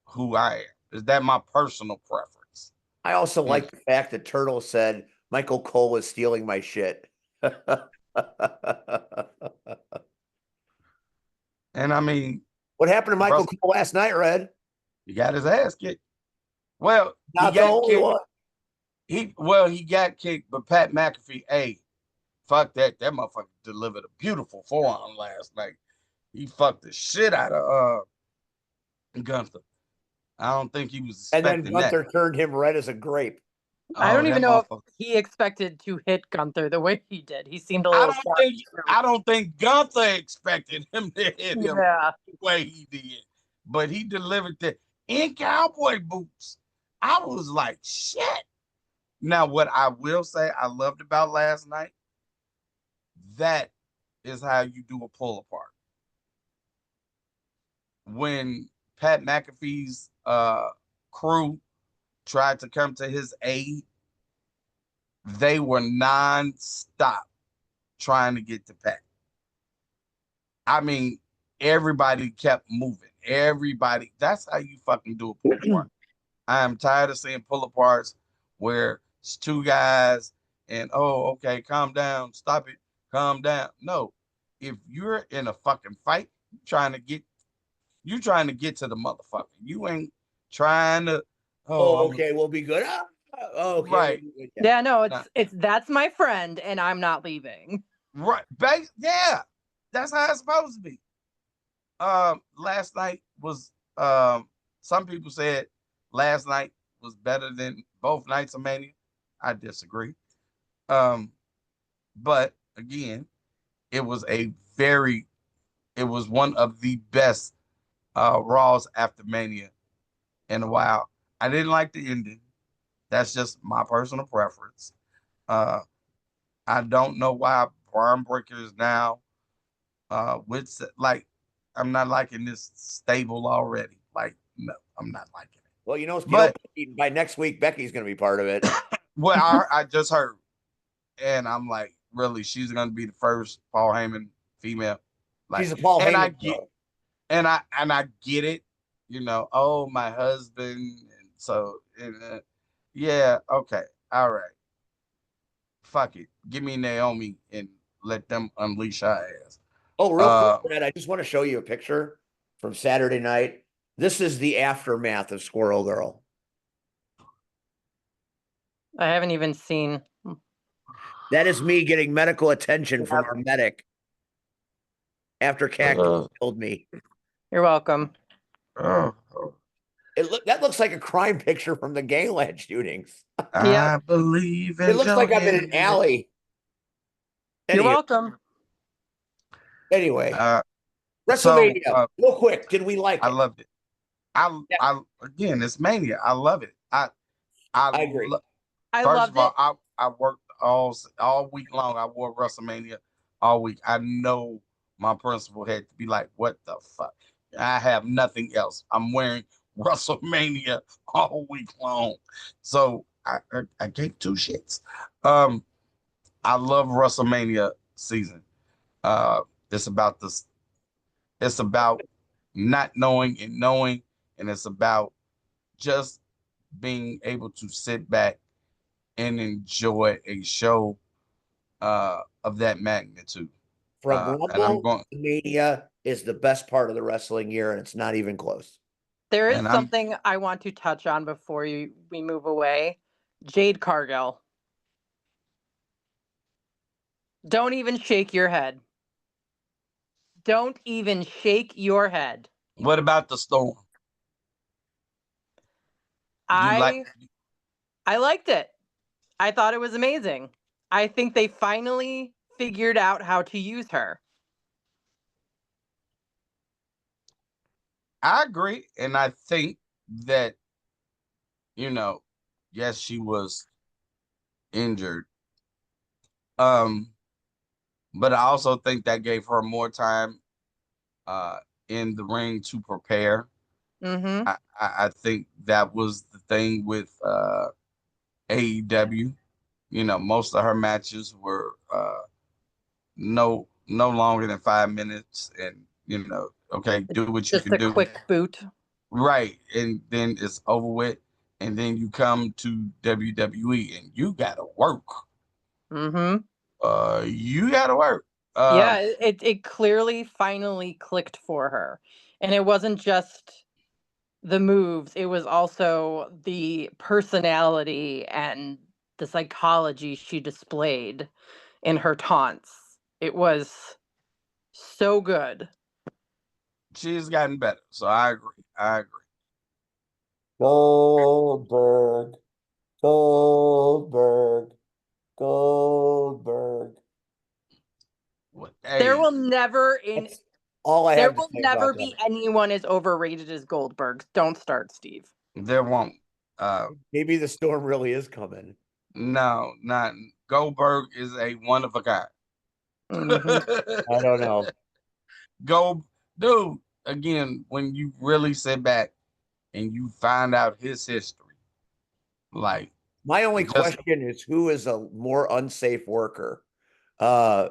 who I am? Is that my personal preference? I also like the fact that Turtle said Michael Cole was stealing my shit. And I mean, what happened to Michael Cole last night, Red? He got his ass kicked. Well, not the only one. He got kicked, but Pat McAfee, hey, fuck that. That motherfucker delivered a beautiful forearm last night. He fucked the shit out of Gunther. I don't think he was And then expecting that. Gunther turned him red as a grape. I don't that even know if motherfucker. he expected to hit Gunther the way he did. He seemed a little shocked. I don't think Gunther expected him to hit him Yeah. the way he did, but he delivered that in cowboy boots. I was like, shit. Now, what I will say I loved about last night, that is how you do a pull apart. When Pat McAfee's crew tried to come to his aid, they were non-stop trying to get to Pat. I mean, everybody kept moving. Everybody, that's how you fucking do a pull apart. I am tired of seeing pull aparts where it's two guys and, oh, okay, calm down, stop it, calm down. No, if you're in a fucking fight, you're trying to get to the motherfucker. You ain't trying to, Okay, we'll be good. Okay, right. we'll be good. Yeah, no, it's that's my friend and I'm not leaving. Right. Yeah. That's how it's supposed to be. Last night was some people said last night was better than both nights of Mania. I disagree. But again, it was one of the best Raws after Mania in a while. I didn't like the ending. That's just my personal preference. I don't know why Braun Breaker is now with like I'm not liking this stable already. Like, no, I'm not liking it. Well, But by next week, Becky's going to be part of it. well, I just heard, and I'm like, really, she's going to be the first Paul Heyman female. Like, She's a Paul and Heyman girl. I get it. Oh, my husband, and so yeah, okay, all right, fuck it, give me Naomi and let them unleash her ass. Oh, real quick, Brad, I just want to show you a picture from Saturday night. This is the aftermath of Squirrel Girl. I haven't even seen. That is me getting medical attention from our medic after Cactus killed me. You're welcome. That looks like a crime picture from the Gayland shootings. I believe in it looks like I'm in an alley. You're welcome. Anyway, WrestleMania, real quick, did we like it? I loved it. Again, it's Mania. I love it. I agree. I first loved of all, I worked all week long. I wore WrestleMania all week. I know my principal had to be like, "What the fuck? I have nothing else. I'm wearing WrestleMania all week long." So I gave two shits. I love WrestleMania season. It's about this. It's about not knowing and knowing, and it's about just being able to sit back and enjoy a show of that magnitude. From Rumble, Mania is the best part of the wrestling year, and it's not even close. There is something I want to touch on before we move away. Jade Cargill. Don't even shake your head. Don't even shake your head. What about the Storm? I liked it. I thought it was amazing. I think they finally figured out how to use her. I agree. And I think that, yes, she was injured. But I also think that gave her more time in the ring to prepare. Mm-hmm. I think that was the thing with AEW. Most of her matches were no longer than 5 minutes, and okay, do what you can do. Just a quick boot. Right. And then it's over with. And then you come to WWE and you gotta work. Mm-hmm. You gotta work. Yeah, it clearly finally clicked for her. And it wasn't just the moves, it was also the personality and the psychology she displayed in her taunts. It was so good. She has gotten better. So I agree. Goldberg, Goldberg, Goldberg. What, There hey, will never That's all I there have to will say never about be that. anyone as overrated as Goldberg. Don't start, Steve. there won't. Maybe the storm really is coming. No, not Goldberg is a one of a kind. Mhm. I don't know. Go, dude. Again, when you really sit back and you find out his history, like My only just question is who is a more unsafe worker? Uh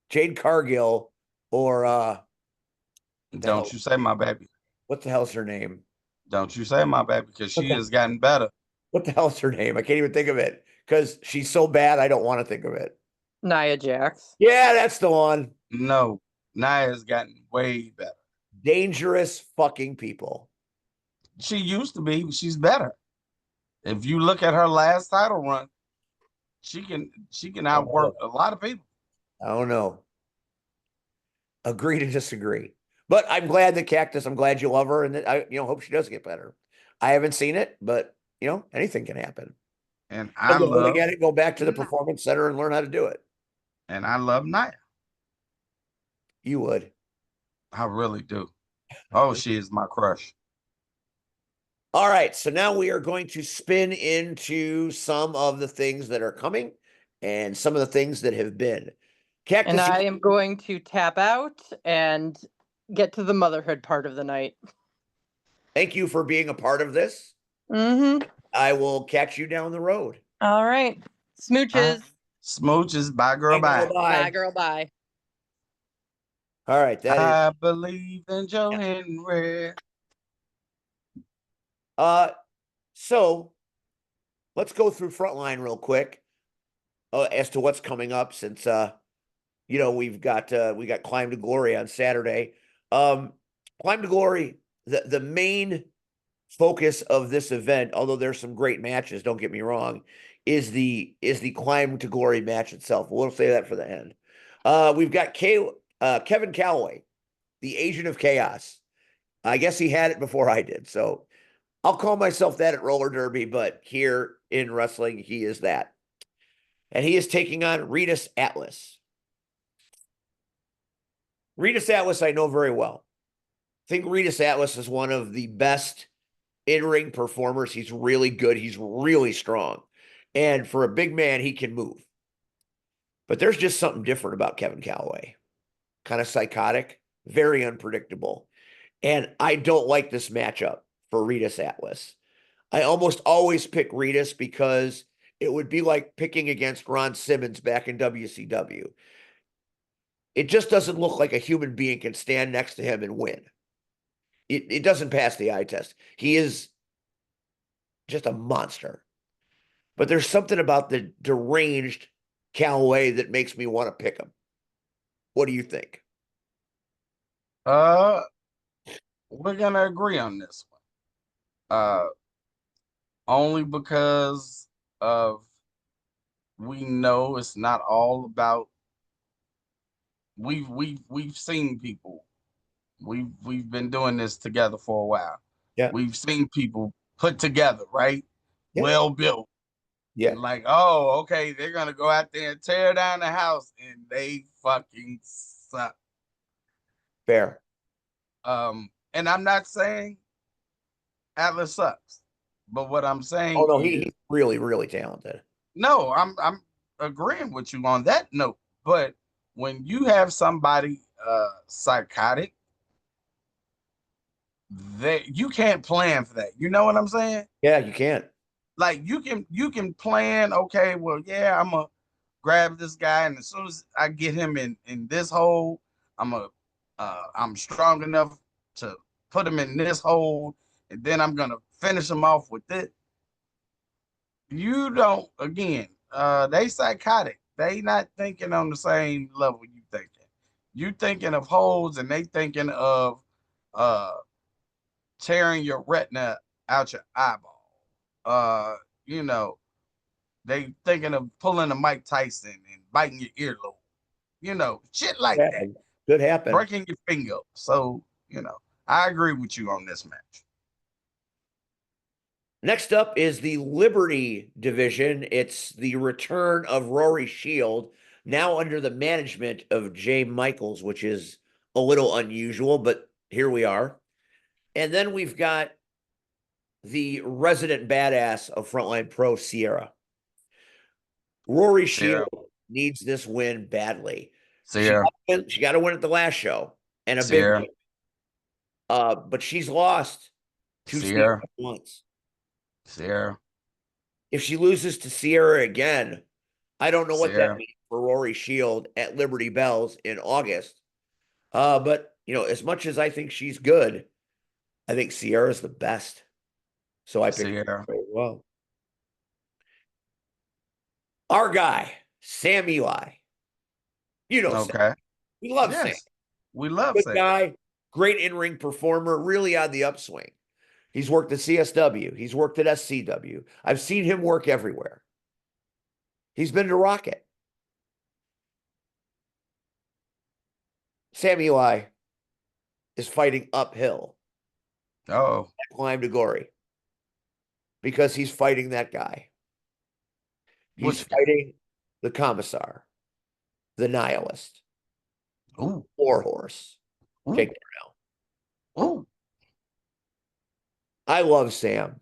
Jade Cargill or the don't hell you say my baby. what the hell's her name? Don't you say my baby because What she the has gotten better. what the hell's her name? I can't even think of it because she's so bad I don't want to think of it. Nia Jax. Yeah, that's the one. No, Nia has gotten way better. Dangerous fucking people. She used to be. She's better. If you look at her last title run, she can I don't know. outwork a lot of people. I don't know. Agree to disagree. But I'm glad that Cactus, I'm glad you love her and that I, hope she does get better. I haven't seen it, but anything can happen. And I'll I go look love at it, go back to the Nia. performance center and learn how to do it. And I love Nia. You would. I really do. Oh, she is my crush. All right. So now we are going to spin into some of the things that are coming and some of the things that have been. And Cactus, I am going to tap out and get to the motherhood part of the night. thank you for being a part of this. Mm-hmm. I will catch you down the road. All right. Smooches. Smooches, bye girl, Bye, girl, bye. Bye, bye. girl. Bye. All right. That is I believe in Joe Henry. so let's go through Frontline real quick as to what's coming up since we got Climb to Glory on Saturday. Climb to Glory, the main focus of this event, although there's some great matches, don't get me wrong, is the Climb to Glory match itself. We'll say that for the end. We've got Kevin Calloway, the Agent of Chaos. I guess he had it before I did, so I'll call myself that at roller derby, but here in wrestling, he is that. And he is taking on Ritas Atlas. Ritas Atlas, I know very well. I think Ritas Atlas is one of the best in-ring performers. He's really good. He's really strong. And for a big man, he can move. But there's just something different about Kevin Calloway. Kind of psychotic, very unpredictable. And I don't like this matchup for Ritas Atlas. I almost always pick Ritas because it would be like picking against Ron Simmons back in WCW. It just doesn't look like a human being can stand next to him and win. It doesn't pass the eye test. He is just a monster. But there's something about the deranged Callaway that makes me want to pick him. What do you think? Uh, we're gonna agree on this one. Only because of we know it's not all about we've seen people. We've been doing this together for a while. Yeah. We've seen people put together, right? Yeah. Well built. Yeah. And like, oh, okay, they're gonna go out there and tear down the house and they fucking suck. Fair. And I'm not saying Atlas sucks, but what I'm Oh saying no, is he's really, really talented. no, I'm agreeing with you on that note. But when you have somebody psychotic, that you can't plan for that. You know what I'm saying? Yeah, you can't. Like you can plan, okay, well, yeah, I'm gonna grab this guy, and as soon as I get him in this hole, I'm strong enough to put him in this hole, and then I'm gonna finish him off with it. You don't again, they psychotic. They not thinking on the same level you thinking. You thinking of holes and they thinking of uh tearing your retina out your eyeball. Uh, you know, they thinking of pulling a Mike Tyson and biting your earlobe. shit like Yeah, that. could happen. Breaking your finger. So, I agree with you on this match. Next up is the Liberty division. It's the return of Rory Shield, now under the management of Jay Michaels, which is a little unusual, but here we are. And then we've got the resident badass of Frontline Pro, Sierra. Rory Sierra. Shield needs this win badly. Sierra. She got to win at the last show and a big Sierra. one. But she's lost to Sierra. Sierra once. Sierra. If she loses to Sierra again, I don't know what that Sierra. means for Rory Shield at Liberty Bells in August. But as much as I think she's good, I think Sierra's the best. So I picked Sierra. her as well. Our guy, Sam Eli. Sam. Okay. We love Sam. Yes. We love Good Sam. guy, great in-ring performer, really on the upswing. He's worked at CSW. He's worked at SCW. I've seen him work everywhere. He's been to Rocket. Sam Eli is fighting uphill. Oh, Climb to glory. Because he's fighting that guy. He's fighting the Commissar, the Nihilist, Warhorse. Take it now. Ooh. I love Sam.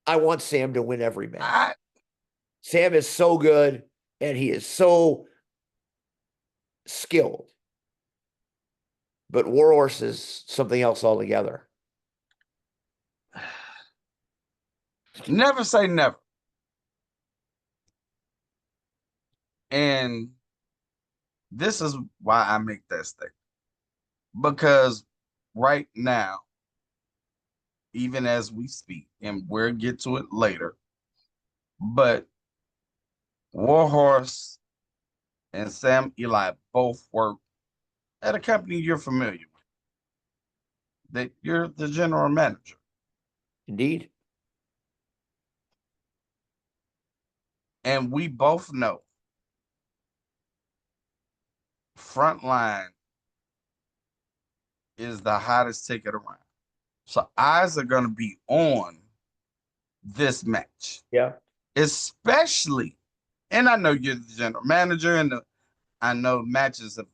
I want Sam to win every match. I, Sam is so good, and he is so skilled. But Warhorse is something else altogether. Never say never. And this is why I make that statement. Because right now, even as we speak, and we'll get to it later, but Warhorse and Sam Eli both work at a company you're familiar with. That you're the general manager. Indeed. And we both know Frontline is the hottest ticket around. So eyes are going to be on this match. Yeah. Especially, and I know you're the general manager, and I know matches have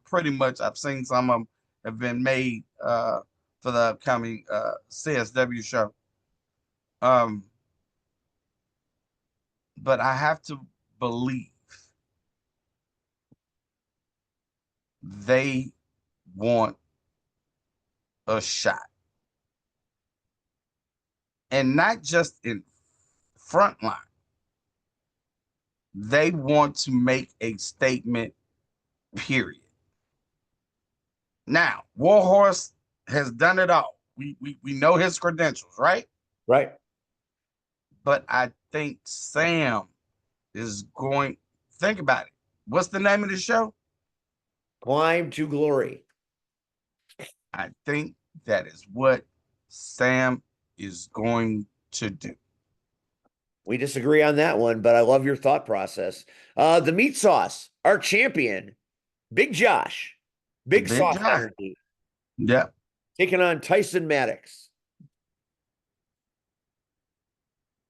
pretty much, I've seen some of them have been made for the upcoming CSW show. But I have to believe they want a shot. And not just in Frontline. They want to make a statement, period. Now, Warhorse has done it all. We know his credentials, right? Right. But I think Sam is going, think about it. What's the name of the show? Climb to glory. I think that is what Sam is going to do. We disagree on that one, but I love your thought process. The meat sauce, our champion, Big Josh. Big Sauce Energy. Yeah. Taking on Tyson Maddox.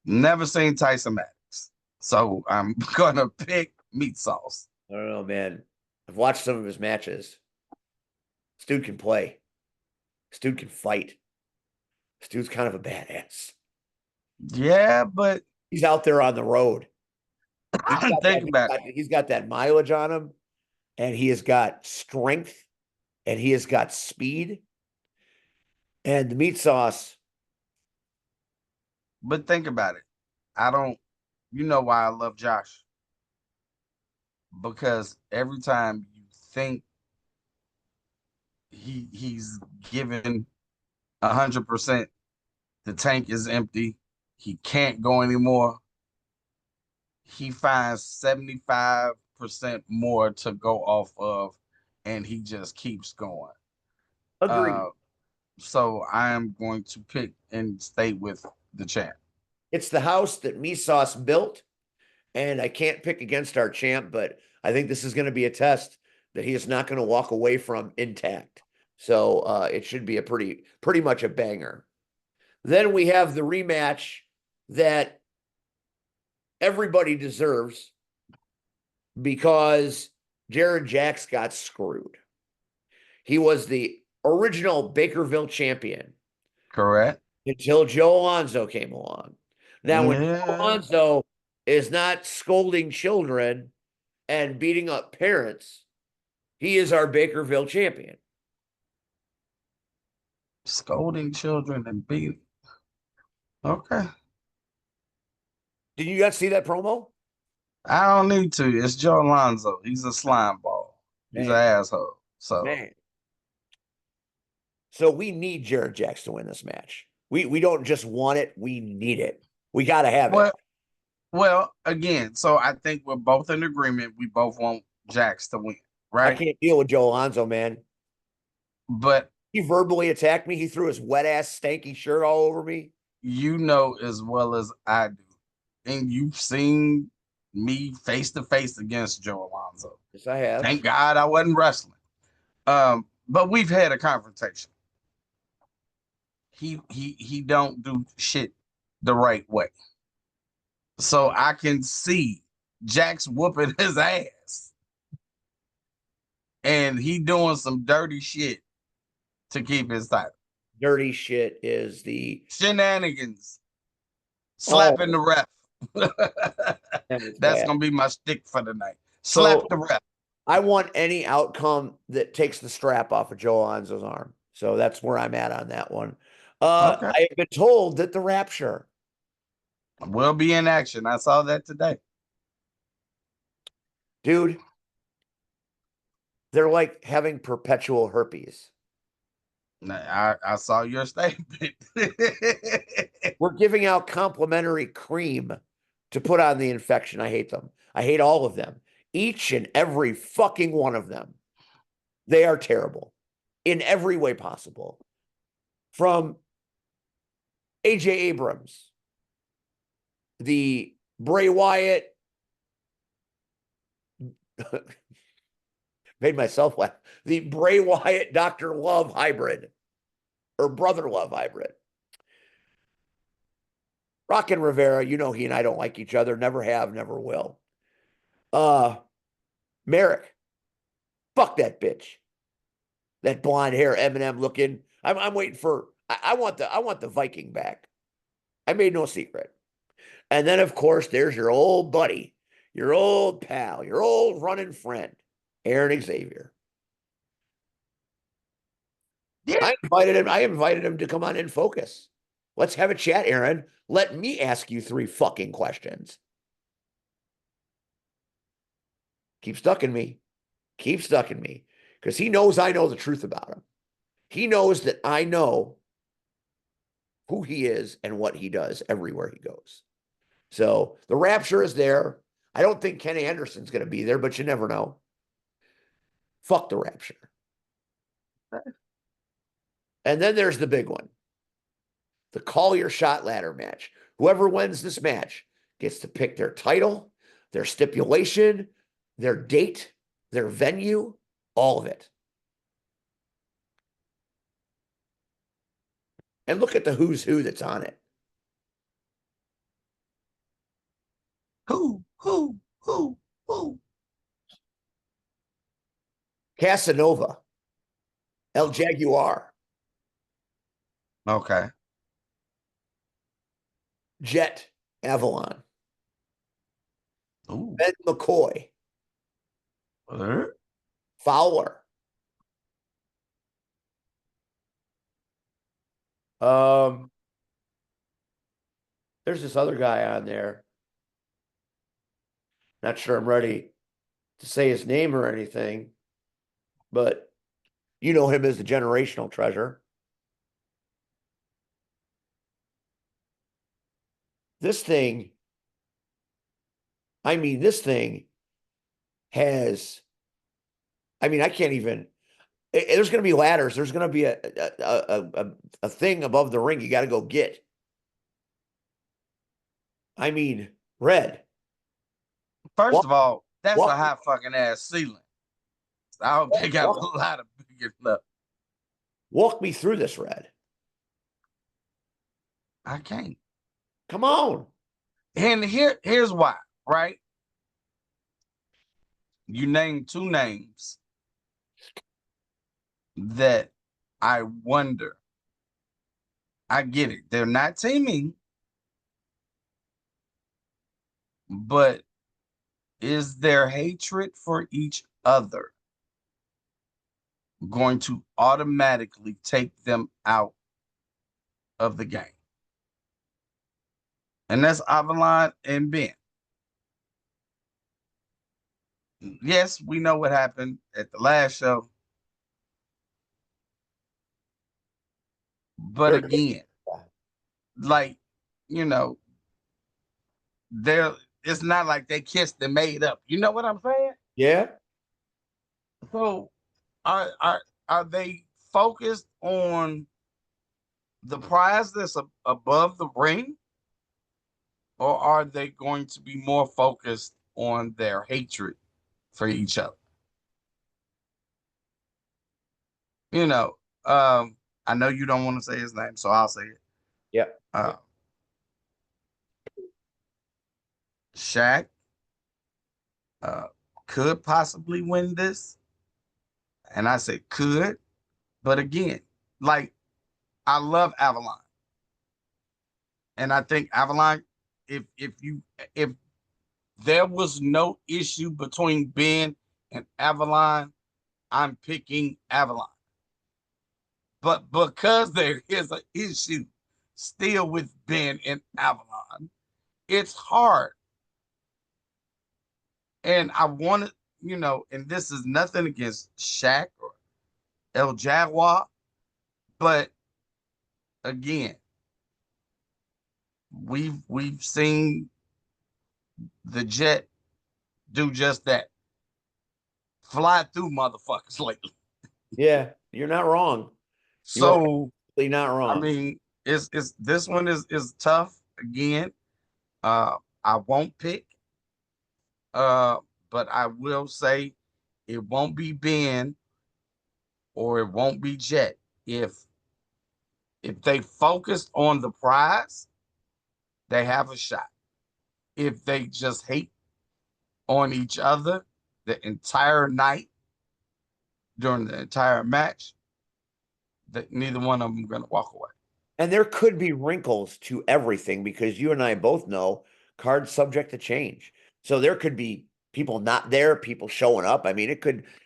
Never seen Tyson Maddox. So I'm going to pick meat sauce. I don't know, man. I've watched some of his matches. This dude can play. This dude can fight. This dude's kind of a badass. Yeah, but he's out there on the road. He's got that mileage on him, and he has got strength, and he has got speed. And the meat sauce. But think about it. You know why I love Josh? Because every time you think he's given 100%, the tank is empty, he can't go anymore, he finds 75% more to go off of, and he just keeps going. Agreed. So I am going to pick and stay with the champ. It's the house that meat sauce built, and I can't pick against our champ, but I think this is going to be a test that he is not going to walk away from intact. So it should be a pretty much a banger. Then we have the rematch that everybody deserves because Jared Jacks got screwed. He was the original Bakerville champion. Correct. Until Joe Alonzo came along. Now, when Joe Alonzo is not scolding children and beating up parents, he is our Bakerville champion. Scolding children and beating. Okay. Did you guys see that promo? I don't need to. It's Joe Alonzo. He's a slime ball. He's an asshole. So we need Jared Jacks to win this match. We don't just want it, we need it. We got to have it. Well, again, so I think we're both in agreement. We both want Jacks to win, right? I can't deal with Joe Alonzo, man. But he verbally attacked me. He threw his wet ass stanky shirt all over me. You know as well as I do. And you've seen me face to face against Joe Alonzo. Yes, I have. Thank God I wasn't wrestling. But we've had a confrontation. He don't do shit the right way. So I can see Jack's whooping his ass. And he doing some dirty shit to keep his title. Dirty shit is the shenanigans. Slapping the ref. That's gonna be my stick for the night. Slap the ref. I want any outcome that takes the strap off of Joe Alonzo's arm. So that's where I'm at on that one. Okay. I have been told that the Rapture will be in action. I saw that today. Dude, they're like having perpetual herpes. I saw your statement. We're giving out complimentary cream to put on the infection. I hate them. I hate all of them. Each and every fucking one of them. They are terrible in every way possible. From AJ Abrams, the Bray Wyatt, made myself laugh, the Bray Wyatt Dr. Love hybrid, or Brother Love hybrid. Rock and Rivera, you know he and I don't like each other, never have, never will. Merrick, fuck that bitch. That blonde hair, Eminem looking. I'm waiting for. I want the Viking back. I made no secret. And then of course there's your old buddy, your old pal, your old running friend, Aaron Xavier. Yeah. I invited him to come on In Focus. Let's have a chat, Aaron. Let me ask you 3 fucking questions. Keep stucking me. Keep stucking me. Because he knows I know the truth about him. He knows that I know who he is and what he does everywhere he goes. So the Rapture is there. I don't think Kenny Anderson's going to be there, but you never know. Fuck the Rapture. And then there's the big one. The Call Your Shot ladder match. Whoever wins this match gets to pick their title, their stipulation, their date, their venue, all of it. And look at the who's who that's on it. Who? Casanova. El Jaguar. Okay. Jet Avalon. Ooh. Ben McCoy. Fowler. There's this other guy on there. Not sure I'm ready to say his name or anything, but you know him as the generational treasure. This thing has, I can't even, there's going to be ladders. There's going to be a thing above the ring you got to go get. Red. First of all, that's a high fucking ass ceiling. I hope they got a lot of big enough. Walk me through this, Red. I can't. Come on. And here's why, right? You named two names that I wonder. I get it. They're not teaming, but is their hatred for each other going to automatically take them out of the game? And that's Avalon and Ben. Yes, we know what happened at the last show. But again, like, you know, it's not like they kissed and made up. You know what I'm saying? Yeah. So are they focused on the prize that's above the ring? Or are they going to be more focused on their hatred for each other? You know, I know you don't want to say his name, so I'll say it. Yep. Shaq could possibly win this. And I say could, but again, like, I love Avalon. And I think Avalon, if there was no issue between Ben and Avalon, I'm picking Avalon. But because there is an issue still with Ben and Avalon, it's hard. And I want to, and this is nothing against Shaq or El Jaguar, but again, we've seen the Jet do just that. Fly through motherfuckers lately. Yeah, you're not wrong. So You're not wrong. I mean, it's this one is tough again. I won't pick, but I will say it won't be Ben or it won't be Jet. If they focus on the prize, they have a shot. If they just hate on each other the entire night during the entire match, that neither one of them are going to walk away. And there could be wrinkles to everything because you and I both know cards subject to change. So there could be people not there, people showing up. I mean,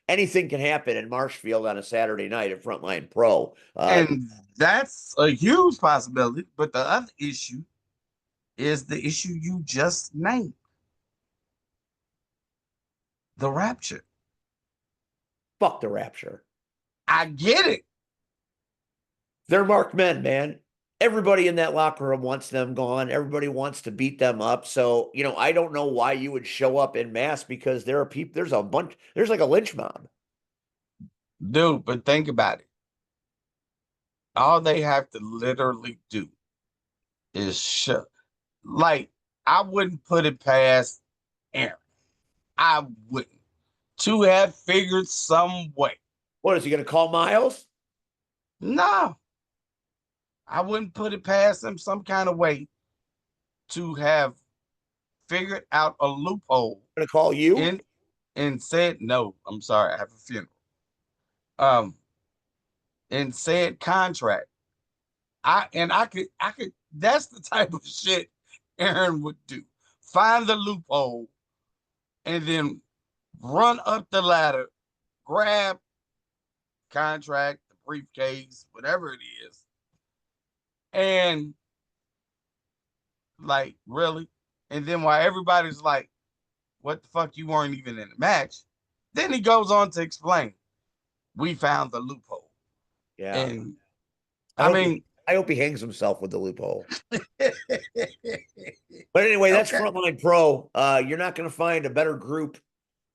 anything can happen in Marshfield on a Saturday night at Frontline Pro. And that's a huge possibility. But the other issue is the issue you just named. The Rapture. Fuck the Rapture. I get it. They're marked men, man. Everybody in that locker room wants them gone. Everybody wants to beat them up. So, I don't know why you would show up in mass because there are people, there's like a lynch mob. Dude, but think about it. All they have to literally do is like, I wouldn't put it past Aaron. I wouldn't. To have figured some way. What is he going to call Miles? No. I wouldn't put it past him some kind of way to have figured out a loophole. Going to call you? And said, no, I'm sorry, I have a funeral. And said contract. I could, that's the type of shit Aaron would do. Find the loophole and then run up the ladder, grab contract, the briefcase, whatever it is. And like, really? And then while everybody's like, what the fuck, you weren't even in the match? Then he goes on to explain, we found the loophole. Yeah. And I hope he hangs himself with the loophole. But anyway, that's Frontline Pro. You're not going to find a better group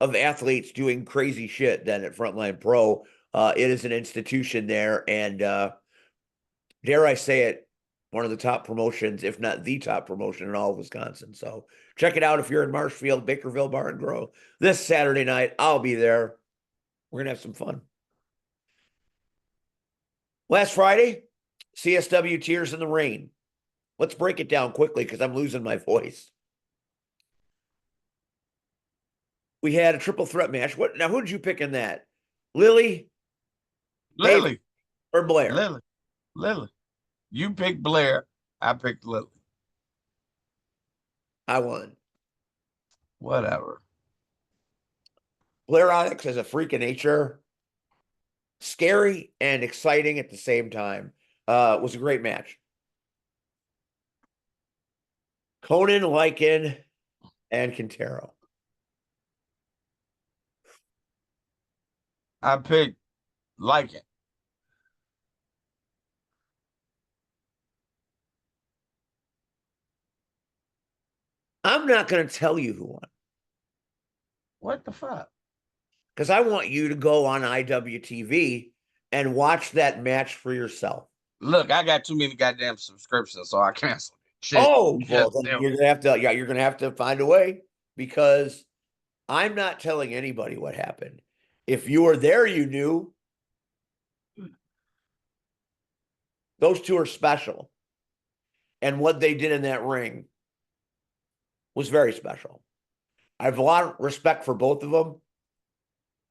of athletes doing crazy shit than at Frontline Pro. It is an institution there. And dare I say it, one of the top promotions, if not the top promotion in all of Wisconsin. So check it out if you're in Marshfield, Bakerville, Bar and Grove this Saturday night. I'll be there. We're gonna have some fun. Last Friday, CSW Tears in the Rain. Let's break it down quickly because I'm losing my voice. We had a triple threat match. Who did you pick in that? Lily, Lily, or Blair? Lily. You picked Blair. I picked Lily. I won. Whatever. Blair Onyx has a freak of nature. Scary and exciting at the same time. It was a great match. Conan, Lycan, and Quintero. I picked Lycan. I'm not going to tell you who won What the fuck? because I want you to go on IWTV and watch that match for yourself. Look, I got too many goddamn subscriptions, so I canceled it. Shit. Oh, well, Just then tell you're me. gonna have to, you're gonna have to find a way because I'm not telling anybody what happened. If you were there, you knew. Those two are special. And what they did in that ring was very special. I have a lot of respect for both of them.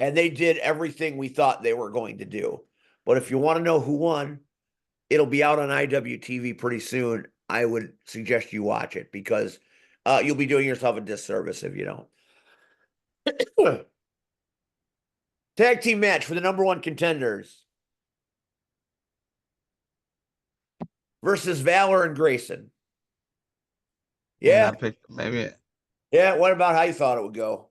And they did everything we thought they were going to do. But if you want to know who won, it'll be out on IWTV pretty soon. I would suggest you watch it because you'll be doing yourself a disservice if you don't. Tag team match for the number one contenders versus Valor and Grayson. And Yeah. I picked maybe. Yeah. What about how you thought it would go?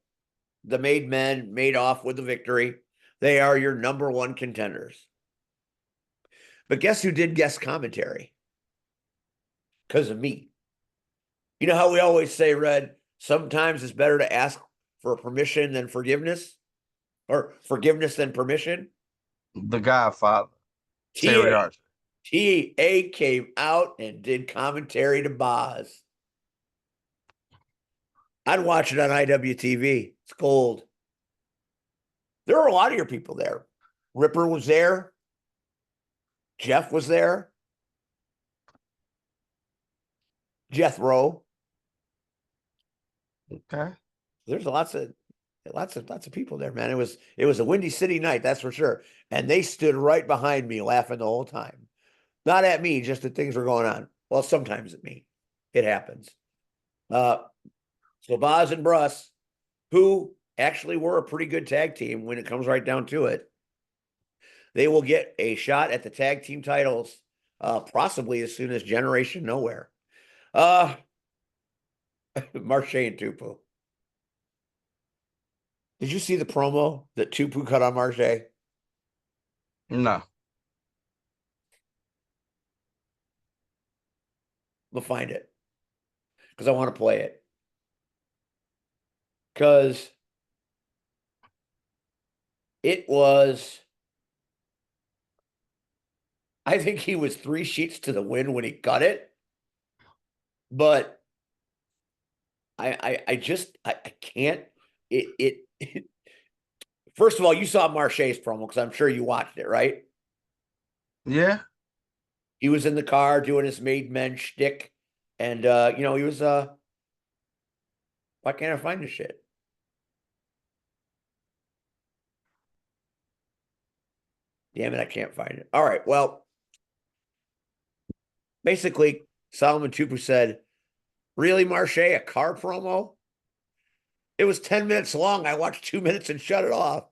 The made men made off with the victory. They are your number one contenders. But guess who did guest commentary? Because of me. You know how we always say, Red, sometimes it's better to ask for permission than forgiveness? Or forgiveness than permission? The Godfather. Terry Archer. TA came out and did commentary to Boz. I'd watch it on IWTV. It's gold. There were a lot of your people there. Ripper was there. Jeff was there. Jethro. Okay. There's lots of people there, man. It was a Windy City night, that's for sure. And they stood right behind me laughing the whole time. Not at me, just that things were going on. Well, sometimes at me. It happens. So Boz and Bruss, who actually were a pretty good tag team when it comes right down to it, they will get a shot at the tag team titles possibly as soon as Generation Nowhere. Marche and Tupu. Did you see the promo that Tupu cut on Marche? No. We'll find it because I want to play it. Because it was, I think he was 3 sheets to the wind when he cut it. But I can't. First of all, you saw Marche's promo because I'm sure you watched it, right? Yeah. He was in the car doing his made men shtick, and he was why can't I find this shit? Damn it, I can't find it. All right, well, basically, Solomon Tupu said, "Really, Marche, a car promo? It was 10 minutes long. I watched 2 minutes and shut it off."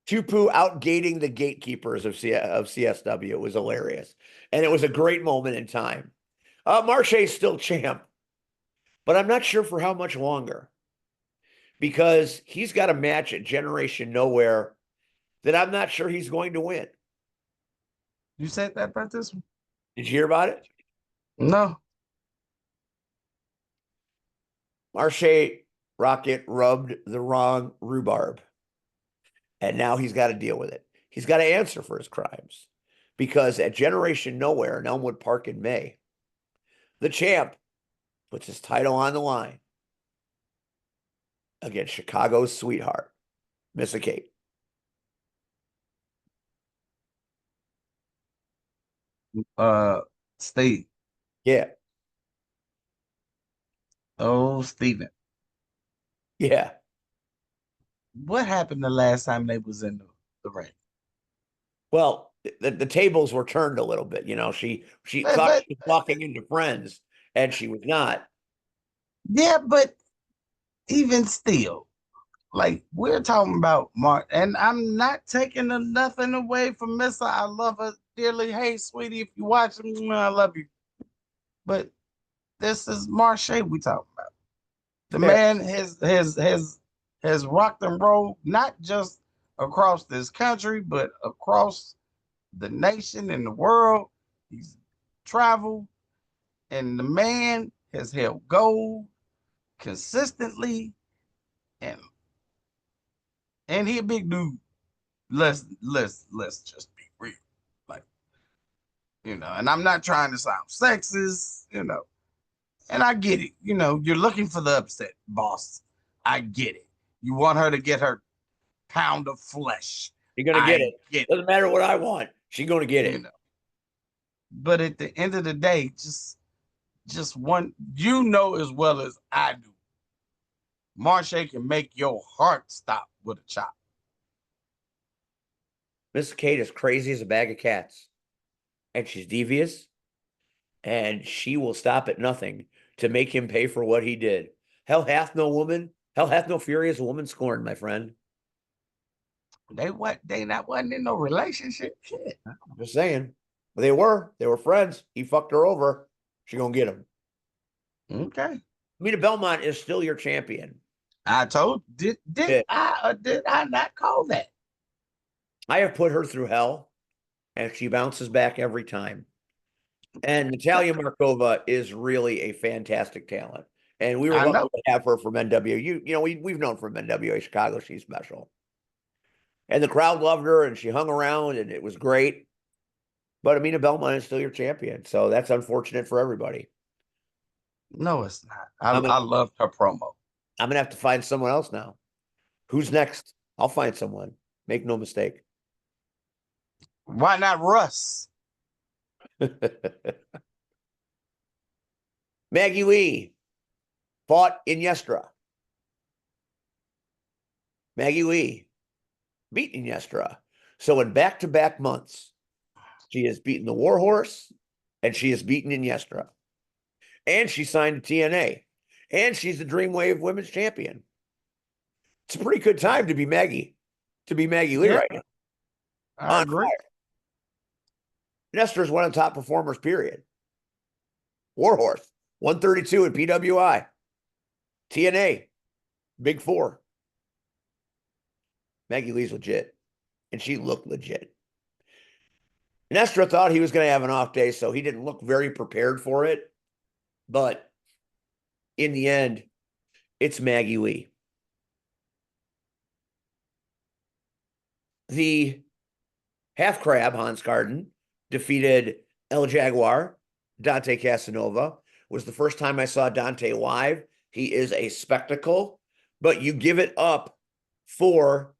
Tupu outgating the gatekeepers of CSW. It was hilarious. And it was a great moment in time. Marche's still champ, but I'm not sure for how much longer because he's got a match at Generation Nowhere that I'm not sure he's going to win. You said that about this one? Did you hear about it? No. Marche Rocket rubbed the wrong rhubarb. And now he's got to deal with it. He's got to answer for his crimes. Because at Generation Nowhere in Elmwood Park in May, the champ puts his title on the line against Chicago's sweetheart, Missa Kate. Steve. Yeah. Oh, Steven. Yeah. What happened the last time they was in the ring? Well, the tables were turned a little bit. She thought But she was walking into friends, and she was not. yeah, but even still, like we're talking about Mark, and I'm not taking nothing away from Missa. I love her dearly. Hey, sweetie, if you watching, I love you. But this is Marche we talking about. The Fair. man has rocked and rolled not just across this country, but across the nation and the world. He's traveled, and the man has held gold consistently, and he a big dude. Let's just be real, like and I'm not trying to sound sexist, and I get it. You're looking for the upset, boss. I get it. You want her to get her pound of flesh. You're gonna get I it. get Doesn't matter what I want. She's gonna get it. it. But at the end of the day, just one, as well as I do, Marche can make your heart stop with a chop. Miss Kate is crazy as a bag of cats, and she's devious, and she will stop at nothing to make him pay for what he did. Hell hath no furious woman scorned, my friend. They not wasn't in no relationship. Shit. I'm just saying. They were friends. He fucked her over. She gonna get him. Okay. Mina Belmont is still your champion. I told did Yeah. I not call that? I have put her through hell, and she bounces back every time. And Natalia Markova is really a fantastic talent. And we were I lucky know. to have her from NWA. We've known from NWA Chicago she's special. And the crowd loved her, and she hung around, and it was great. But Amina Belmont is still your champion, so that's unfortunate for everybody. No, it's not. I loved her promo. I'm gonna have to find someone else now. Who's next? I'll find someone. Make no mistake. Why not Russ? Maggie Lee fought in Yestra. Maggie Lee beat Iniestra. So in back-to-back months, she has beaten the Warhorse and she has beaten Iniestra. And she signed to TNA. And she's the Dreamwave Women's Champion. It's a pretty good time to be Maggie Lee right now. I agree. Iniestra is one of the top performers, period. Warhorse, 132 at PWI. TNA, Big Four. Maggie Lee's legit. And she looked legit. Iniestra thought he was going to have an off day, so he didn't look very prepared for it. But in the end, it's Maggie Lee. The half crab, Hans Garden, defeated El Jaguar. Dante Casanova was the first time I saw Dante live. He is a spectacle, but you give it up for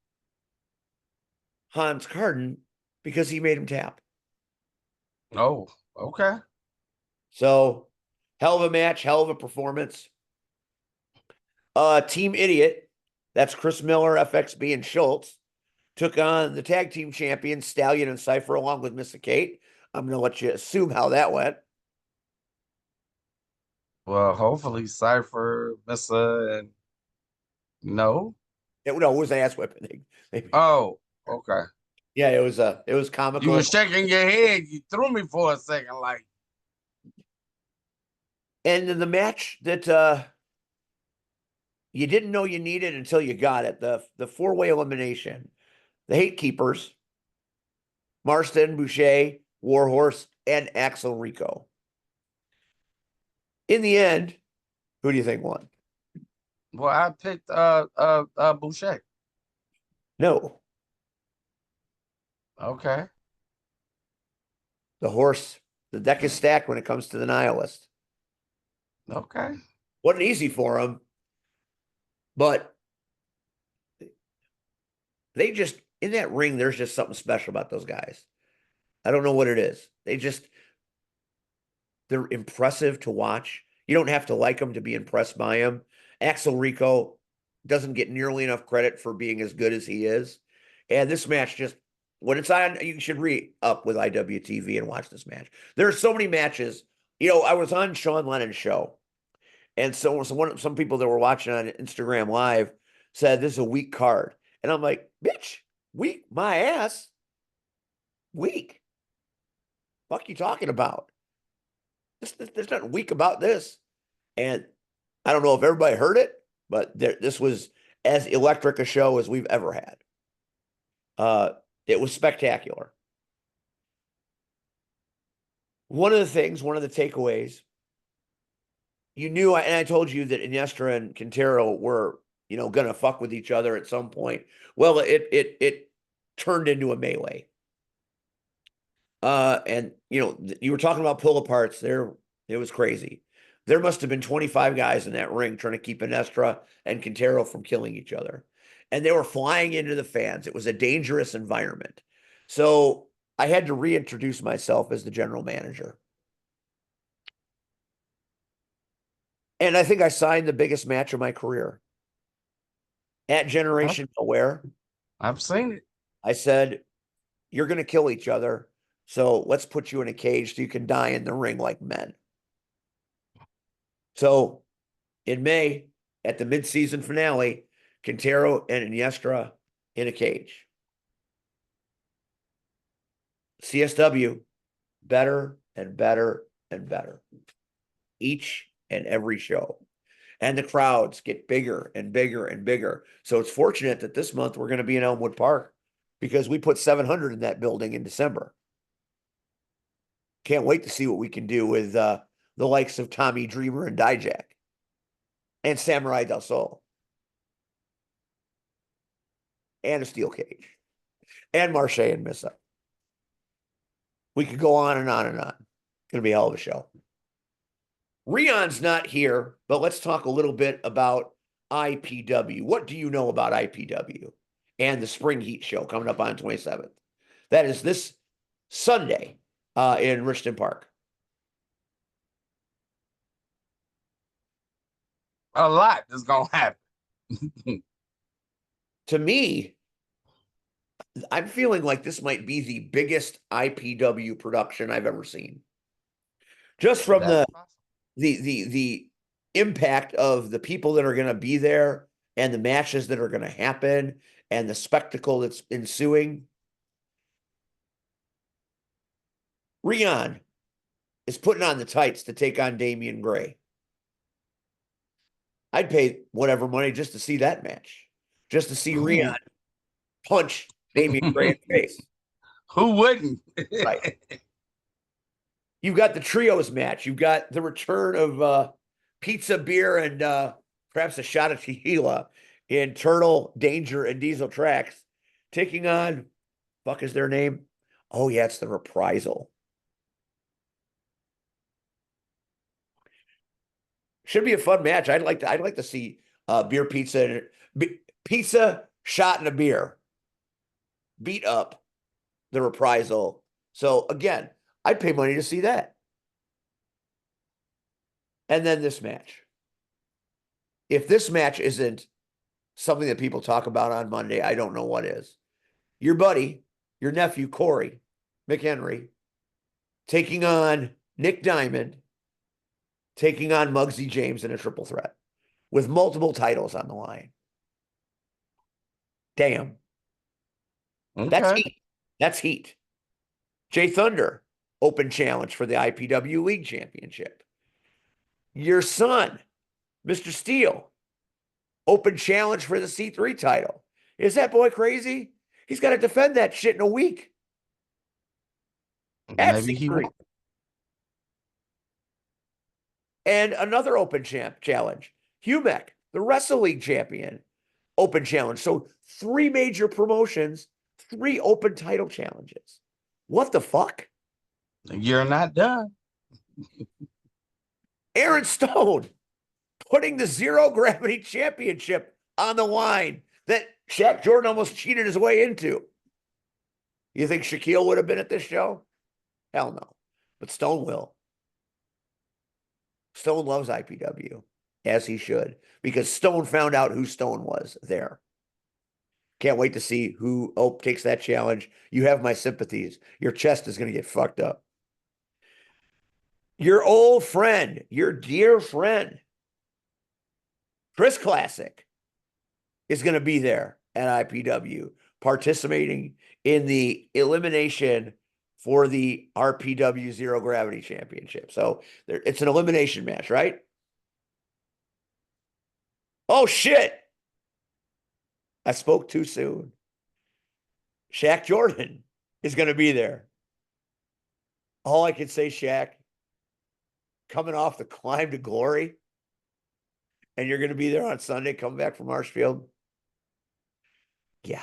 Hans Garden because he made him tap. Oh, okay. So, hell of a match, hell of a performance. Team Idiot, that's Chris Miller, FXB, and Schultz, took on the tag team champions, Stallion and Cypher, along with Missa Kate. I'm going to let you assume how that went. Well, hopefully Cypher, Missa, and no. It was an ass whipping. Oh, okay. Yeah, it was comical. You were shaking your head. You threw me for a second, like. And then the match that you didn't know you needed until you got it, the four-way elimination. The Hate Keepers, Marston, Boucher, Warhorse, and Axel Rico. In the end, who do you think won? Well, I picked Boucher. No. Okay. The deck is stacked when it comes to the Nihilist. Okay. Wasn't easy for him, but they just, in that ring, there's just something special about those guys. I don't know what it is. They're impressive to watch. You don't have to like them to be impressed by them. Axel Rico doesn't get nearly enough credit for being as good as he is. And this match just, when it's on, you should re-up with IWTV and watch this match. There are so many matches. I was on Sean Lennon's show, and some people that were watching on Instagram Live said this is a weak card. And I'm like, bitch, weak my ass. Weak. Fuck you talking about? There's nothing weak about this. And I don't know if everybody heard it, but this was as electric a show as we've ever had. It was spectacular. One of the takeaways, and I told you that Iniesta and Quintero were, going to fuck with each other at some point. Well, it turned into a melee. And you were talking about pull aparts there. It was crazy. There must have been 25 guys in that ring trying to keep Iniesta and Quintero from killing each other. And they were flying into the fans. It was a dangerous environment. So I had to reintroduce myself as the general manager. And I think I signed the biggest match of my career. At Generation Nowhere, I've seen it. I said, you're going to kill each other. So let's put you in a cage so you can die in the ring like men. So in May, at the mid-season finale, Quintero and Iniesta in a cage. CSW, better and better and better. Each and every show. And the crowds get bigger and bigger and bigger. So it's fortunate that this month we're going to be in Elmwood Park because we put 700 in that building in December. Can't wait to see what we can do with the likes of Tommy Dreamer and Dijak and Samurai Del Sol and a steel cage and Marche and Missa. We could go on and on and on. It's going to be a hell of a show. Rion's not here, but let's talk a little bit about IPW. What do you know about IPW and the Spring Heat show coming up on 27th? That is this Sunday in Richmond Park. A lot is going to happen. To me, I'm feeling like this might be the biggest IPW production I've ever seen. Just from the impact of the people that are going to be there and the matches that are going to happen and the spectacle that's ensuing. Rion is putting on the tights to take on Damian Gray. I'd pay whatever money just to see that match, just to see Rion punch Damian Gray in the face. Who wouldn't? Right. You've got the trios match. You've got the return of pizza, beer, and perhaps a shot of tequila in Turtle, Danger, and Diesel Tracks, taking on, fuck is their name? Oh, yeah, it's the Reprisal. Should be a fun match. I'd like to see beer, pizza, pizza, shot, and a beer beat up the Reprisal. So again, I'd pay money to see that. And then this match. If this match isn't something that people talk about on Monday, I don't know what is. Your buddy, your nephew, Corey McHenry, taking on Nick Diamond, taking on Muggsy James in a triple threat with multiple titles on the line. Damn. Okay. That's heat. That's heat. Jay Thunder, open challenge for the IPW League Championship. Your son, Mr. Steele, open challenge for the C3 title. Is that boy crazy? He's got to defend that shit in a week. At Maybe he C3. won't. And another open challenge. Humek, the Wrestle League champion, open challenge. So 3 major promotions, 3 open title challenges. What the fuck? You're not done. Aaron Stone putting the Zero Gravity Championship on the line that Shaq Jordan almost cheated his way into. You think Shaquille would have been at this show? Hell no. But Stone will. Stone loves IPW, as he should, because Stone found out who Stone was there. Can't wait to see who takes that challenge. You have my sympathies. Your chest is going to get fucked up. Your old friend, your dear friend, Chris Classic, is going to be there at IPW, participating in the elimination for the RPW Zero Gravity Championship. So it's an elimination match, right? Oh, shit. I spoke too soon. Shaq Jordan is going to be there. All I can say, Shaq, coming off the climb to glory, and you're going to be there on Sunday, coming back from Marshfield. Yeah.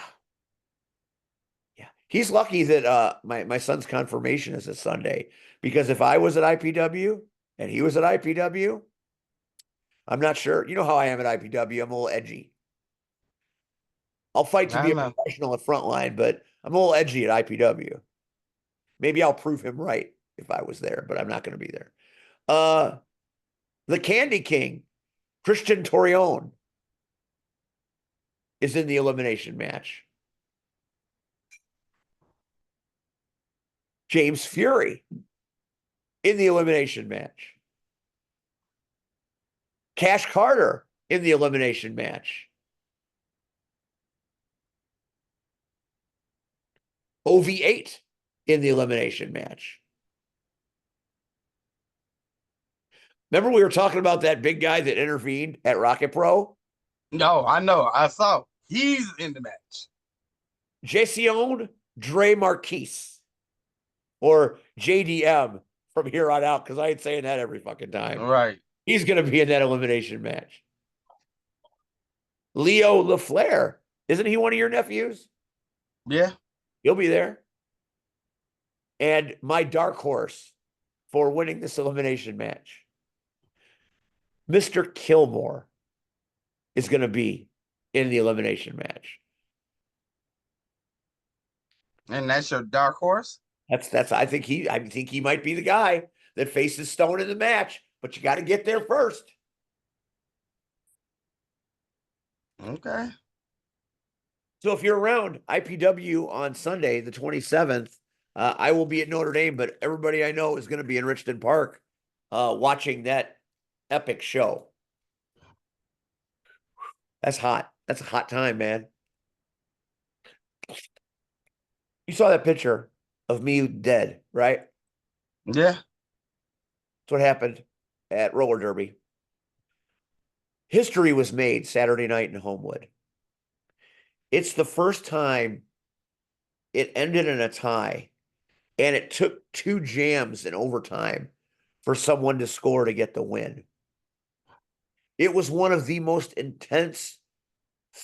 Yeah. He's lucky that my son's confirmation is a Sunday, because if I was at IPW and he was at IPW, I'm not sure. You know how I am at IPW. I'm a little edgy. I'll fight to be a professional at Frontline, but I'm a little edgy at IPW. Maybe I'll prove him right if I was there, but I'm not going to be there. The Candy King, Christian Torion, is in the elimination match. James Fury in the elimination match. Cash Carter in the elimination match. OV8 in the elimination match. Remember we were talking about that big guy that intervened at Rocket Pro? No, I know. I saw. He's in the match. Jason Dre Marquise, or JDM from here on out, because I ain't saying that every fucking time. Right. He's going to be in that elimination match. Leo LaFleur, isn't he one of your nephews? Yeah. He'll be there. And my dark horse for winning this elimination match, Mr. Kilmore, is going to be in the elimination match. And that's your dark horse? That's I think he might be the guy that faces Stone in the match, but you got to get there first. Okay. So if you're around IPW on Sunday, the 27th, I will be at Notre Dame, but everybody I know is going to be in Richmond Park watching that epic show. That's hot. That's a hot time, man. You saw that picture of me dead, right? Yeah. That's what happened at roller derby. History was made Saturday night in Homewood. It's the first time it ended in a tie, and it took 2 jams in overtime for someone to score to get the win. It was one of the most intense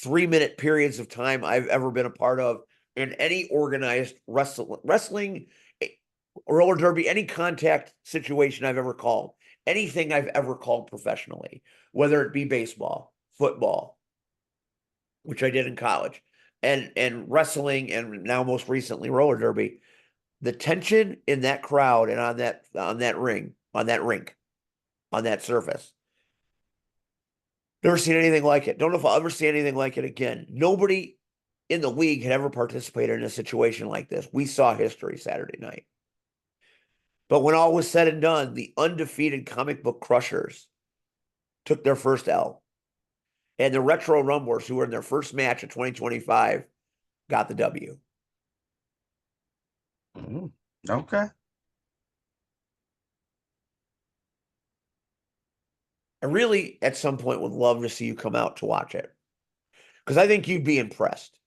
3-minute periods of time I've ever been a part of in any organized wrestling, roller derby, any contact situation I've ever called, anything I've ever called professionally, whether it be baseball, football, which I did in college, and wrestling, and now most recently roller derby. The tension in that crowd and on that rink, on that surface. Never seen anything like it. Don't know if I'll ever see anything like it again. Nobody in the league had ever participated in a situation like this. We saw history Saturday night. But when all was said and done, the undefeated comic book crushers took their first L. And the Retro Rumblers, who were in their first match of 2025, got the W. Okay. I really, at some point, would love to see you come out to watch it, because I think you'd be impressed.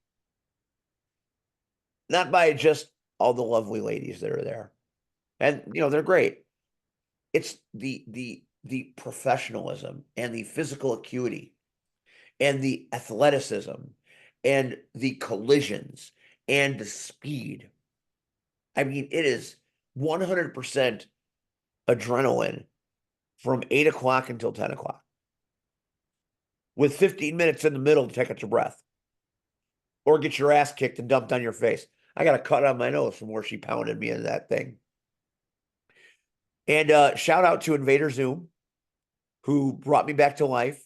Not by just all the lovely ladies that are there. And, they're great. It's the professionalism and the physical acuity and the athleticism and the collisions and the speed. I mean, it is 100% adrenaline from 8 o'clock until 10 o'clock, with 15 minutes in the middle to take out your breath or get your ass kicked and dumped on your face. I got a cut on my nose from where she pounded me into that thing. And shout out to Invader Zoom, who brought me back to life,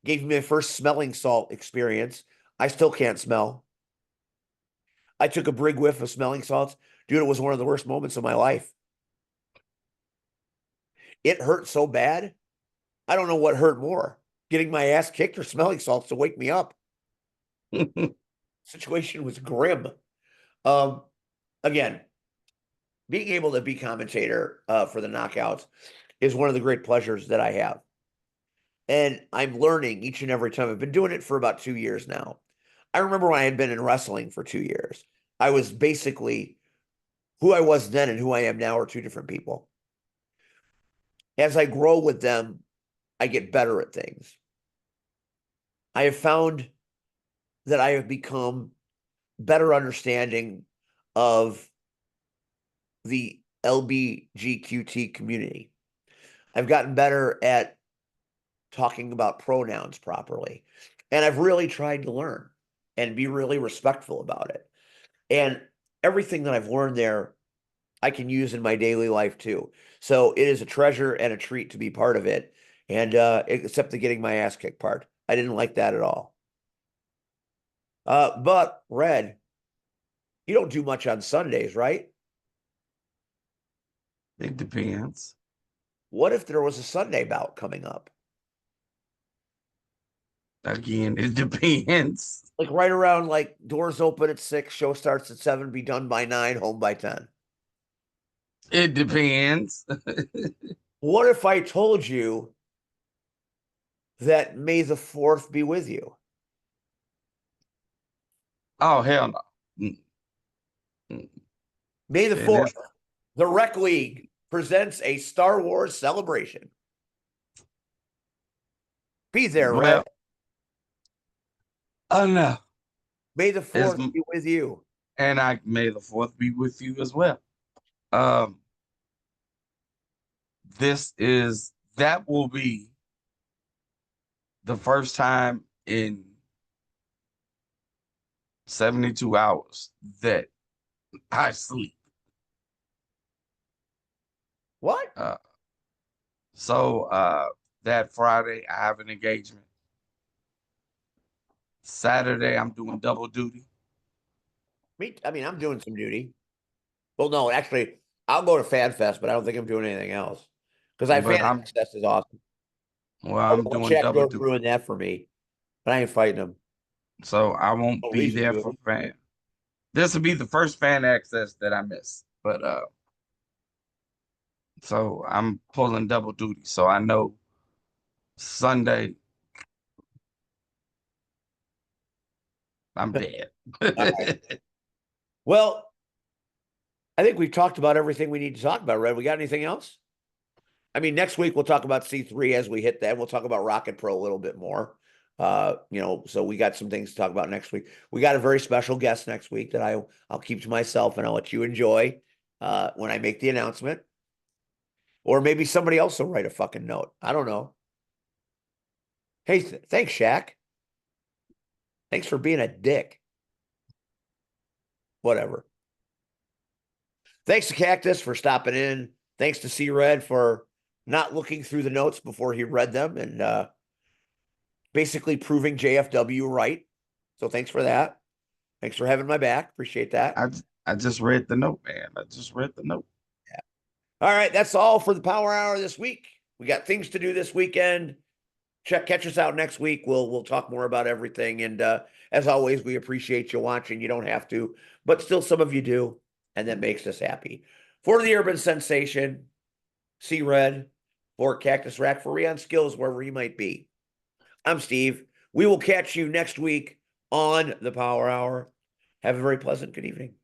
gave me my first smelling salt experience. I still can't smell. I took a big whiff of smelling salts. Dude, it was one of the worst moments of my life. It hurt so bad. I don't know what hurt more, getting my ass kicked or smelling salts to wake me up. Situation was grim. Again, being able to be commentator for the knockouts is one of the great pleasures that I have. And I'm learning each and every time. I've been doing it for about 2 years now. I remember when I had been in wrestling for 2 years. I was basically who I was then and who I am now are two different people. As I grow with them, I get better at things. I have found that I have become better understanding of the LBGQT community. I've gotten better at talking about pronouns properly. And I've really tried to learn and be really respectful about it. And everything that I've learned there, I can use in my daily life too. So it is a treasure and a treat to be part of it. And except the getting my ass kicked part. I didn't like that at all. But Red, you don't do much on Sundays, right? It depends. What if there was a Sunday bout coming up? Again, it depends. Like right around like doors open at 6, show starts at 7, be done by 9, home by 10. It depends. What if I told you that May the 4th be with you? Oh, hell no. May the And 4th, the Rec League presents a Star Wars celebration. Be there, well, Red. oh no. May the 4th be with you. And may the 4th be with you as well. That will be the first time in 72 hours that I sleep. What? So that Friday I have an engagement. Saturday I'm doing double duty. I'm doing some duty. Well, no, actually, I'll go to Fan Fest, but I don't think I'm doing anything else. Because Fan Fest is awesome. Well, I'm doing Shaq double duty. ruined that for me, but I ain't fighting him. So I won't be there for fan. This will be the first fan access that I miss. But so I'm pulling double duty. So I know Sunday I'm dead. Right. Well, I think we've talked about everything we need to talk about, Red. We got anything else? I mean, next week we'll talk about C3 as we hit that. We'll talk about Rocket Pro a little bit more. So we got some things to talk about next week. We got a very special guest next week that I'll keep to myself and I'll let you enjoy when I make the announcement. Or maybe somebody else will write a fucking note. I don't know. Hey, thanks, Shaq. Thanks for being a dick. Whatever. Thanks to Cactus for stopping in. Thanks to C-Red for not looking through the notes before he read them and basically proving JFW right. So thanks for that. Thanks for having my back. Appreciate that. I just read the note, man. I just read the note. Yeah. All right. That's all for the Power Hour this week. We got things to do this weekend. Catch us out next week. We'll talk more about everything. And as always, we appreciate you watching. You don't have to, but still some of you do. And that makes us happy. For the Urban Sensation, C-Red, for Cactus Rack, for Rion Skills, wherever you might be. I'm Steve. We will catch you next week on the Power Hour. Have a very pleasant good evening.